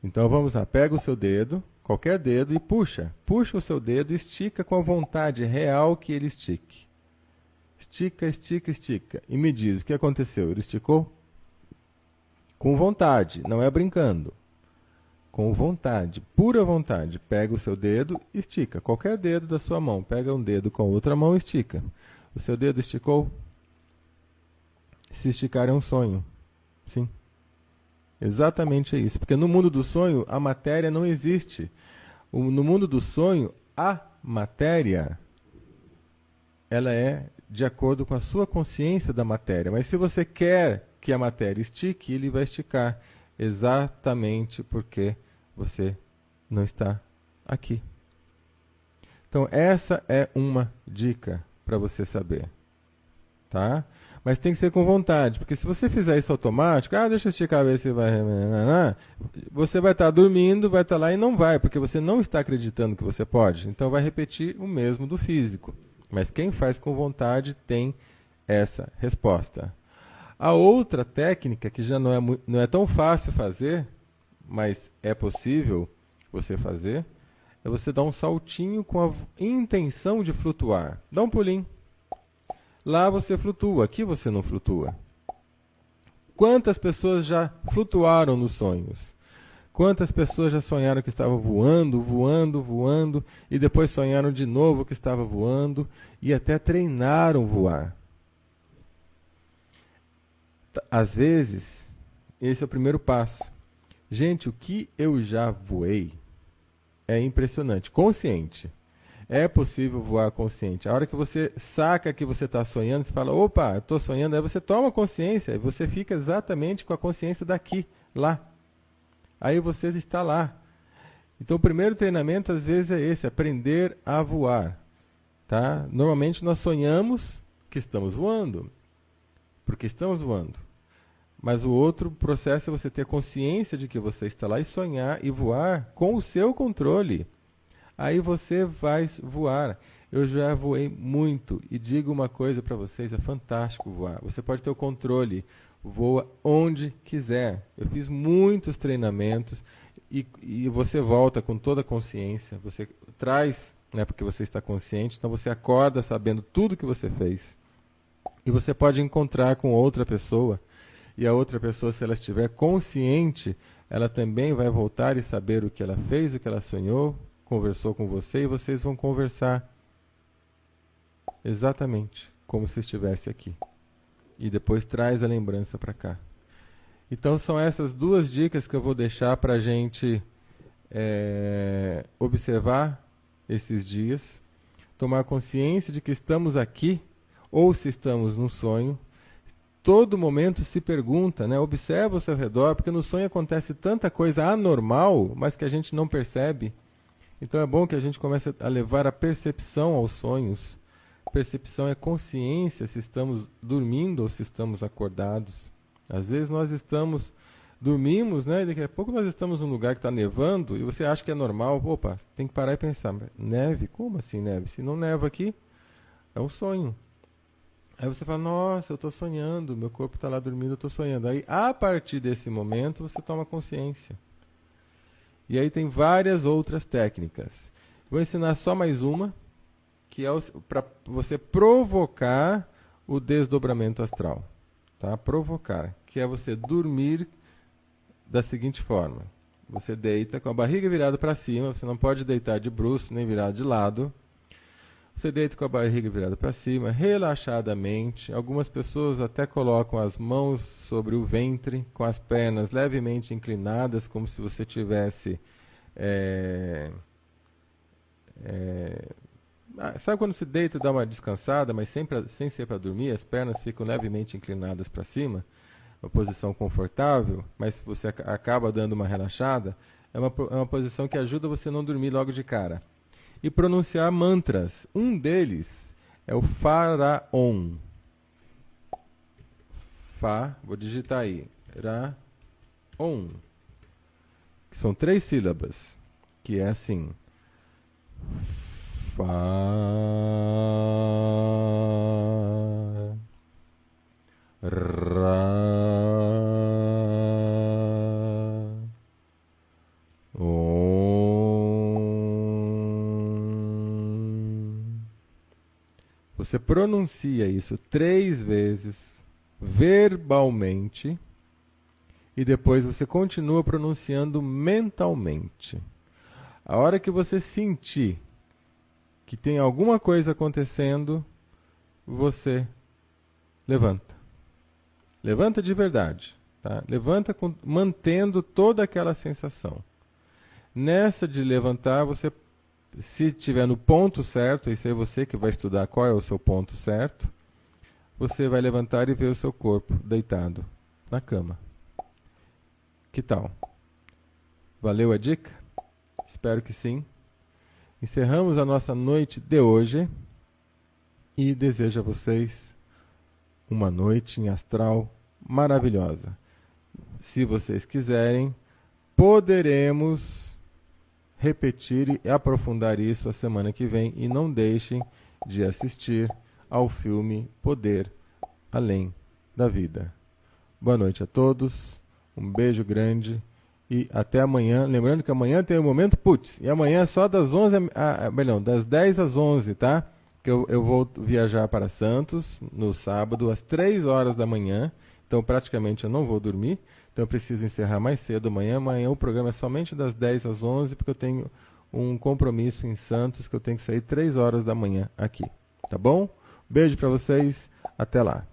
Então vamos lá, pega o seu dedo, qualquer dedo, e puxa. Puxa o seu dedo e estica com a vontade real que ele estique. Estica, estica, estica. E me diz, o que aconteceu? Ele esticou? Com vontade, não é brincando. Com vontade, pura vontade. Pega o seu dedo, estica. Qualquer dedo da sua mão. Pega um dedo com a outra mão e estica. O seu dedo esticou? Se esticar é um sonho. Sim. Exatamente é isso. Porque no mundo do sonho, a matéria não existe. No mundo do sonho, a matéria, ela é de acordo com a sua consciência da matéria. Mas se você quer que a matéria estique, ele vai esticar. Exatamente porque você não está aqui. Então, essa é uma dica para você saber. Tá? Mas tem que ser com vontade, porque se você fizer isso automático, deixa eu esticar, ver se vai... Você vai estar dormindo, vai estar lá e não vai, porque você não está acreditando que você pode. Então vai repetir o mesmo do físico. Mas quem faz com vontade tem essa resposta. A outra técnica, que já não é tão fácil fazer, mas é possível você fazer, é você dar um saltinho com a intenção de flutuar. Dá um pulinho. Lá você flutua, aqui você não flutua. Quantas pessoas já flutuaram nos sonhos? Quantas pessoas já sonharam que estavam voando, voando, voando, e depois sonharam de novo que estava voando, e até treinaram voar. Às vezes, esse é o primeiro passo. Gente, o que eu já voei é impressionante. Consciente. É possível voar consciente. A hora que você saca que você está sonhando, você fala, opa, eu estou sonhando, aí você toma consciência, e você fica exatamente com a consciência daqui, lá. Aí você está lá. Então o primeiro treinamento às vezes é esse, aprender a voar. Tá? Normalmente nós sonhamos que estamos voando, porque estamos voando. Mas o outro processo é você ter consciência de que você está lá e sonhar e voar com o seu controle. Aí você vai voar. Eu já voei muito e digo uma coisa para vocês, é fantástico voar. Você pode ter o controle, voa onde quiser. Eu fiz muitos treinamentos e você volta com toda a consciência. Você traz, né, porque você está consciente, então você acorda sabendo tudo que você fez. E você pode encontrar com outra pessoa. E a outra pessoa, se ela estiver consciente, ela também vai voltar e saber o que ela fez, o que ela sonhou, conversou com você, e vocês vão conversar exatamente como se estivesse aqui. E depois traz a lembrança para cá. Então são essas duas dicas que eu vou deixar para a gente observar esses dias, tomar consciência de que estamos aqui, ou se estamos num sonho. Todo momento se pergunta, né? Observa ao seu redor, porque no sonho acontece tanta coisa anormal, mas que a gente não percebe. Então é bom que a gente comece a levar a percepção aos sonhos. Percepção é consciência se estamos dormindo ou se estamos acordados. Às vezes nós dormimos, né? E daqui a pouco nós estamos num lugar que está nevando e você acha que é normal. Opa, tem que parar e pensar. Neve? Como assim neve? Se não neva aqui, é um sonho. Aí você fala, nossa, eu estou sonhando, meu corpo está lá dormindo, eu estou sonhando. Aí, a partir desse momento, você toma consciência. E aí tem várias outras técnicas. Vou ensinar só mais uma, que é para você provocar o desdobramento astral. Tá? Provocar, que é você dormir da seguinte forma. Você deita com a barriga virada para cima, você não pode deitar de bruços, nem virado de lado. Você deita com a barriga virada para cima, relaxadamente. Algumas pessoas até colocam as mãos sobre o ventre, com as pernas levemente inclinadas, como se você tivesse... sabe quando se deita e dá uma descansada, mas sem ser para dormir, as pernas ficam levemente inclinadas para cima, uma posição confortável, mas você acaba dando uma relaxada, é uma posição que ajuda você a não dormir logo de cara. E pronunciar mantras. Um deles é o Faraon. Vou digitar aí. Ra-on. Que são 3 sílabas. Que é assim. Fa. Ra. Você pronuncia isso 3 vezes, verbalmente, e depois você continua pronunciando mentalmente. A hora que você sentir que tem alguma coisa acontecendo, você levanta. Levanta de verdade. Tá? Levanta mantendo toda aquela sensação. Nessa de levantar, você... Se estiver no ponto certo, isso é você que vai estudar qual é o seu ponto certo, você vai levantar e ver o seu corpo deitado na cama. Que tal? Valeu a dica? Espero que sim. Encerramos a nossa noite de hoje e desejo a vocês uma noite em astral maravilhosa. Se vocês quiserem, poderemos repetir e aprofundar isso a semana que vem, e não deixem de assistir ao filme Poder Além da Vida. Boa noite a todos, um beijo grande e até amanhã. Lembrando que amanhã tem o Momento Putz, e amanhã é só das 10 às 11, tá? Que eu vou viajar para Santos no sábado às 3 horas da manhã. Então Então, praticamente, eu não vou dormir. Então, eu preciso encerrar mais cedo amanhã. Amanhã o programa é somente das 10 às 11, porque eu tenho um compromisso em Santos que eu tenho que sair 3 horas da manhã aqui. Tá bom? Beijo para vocês. Até lá.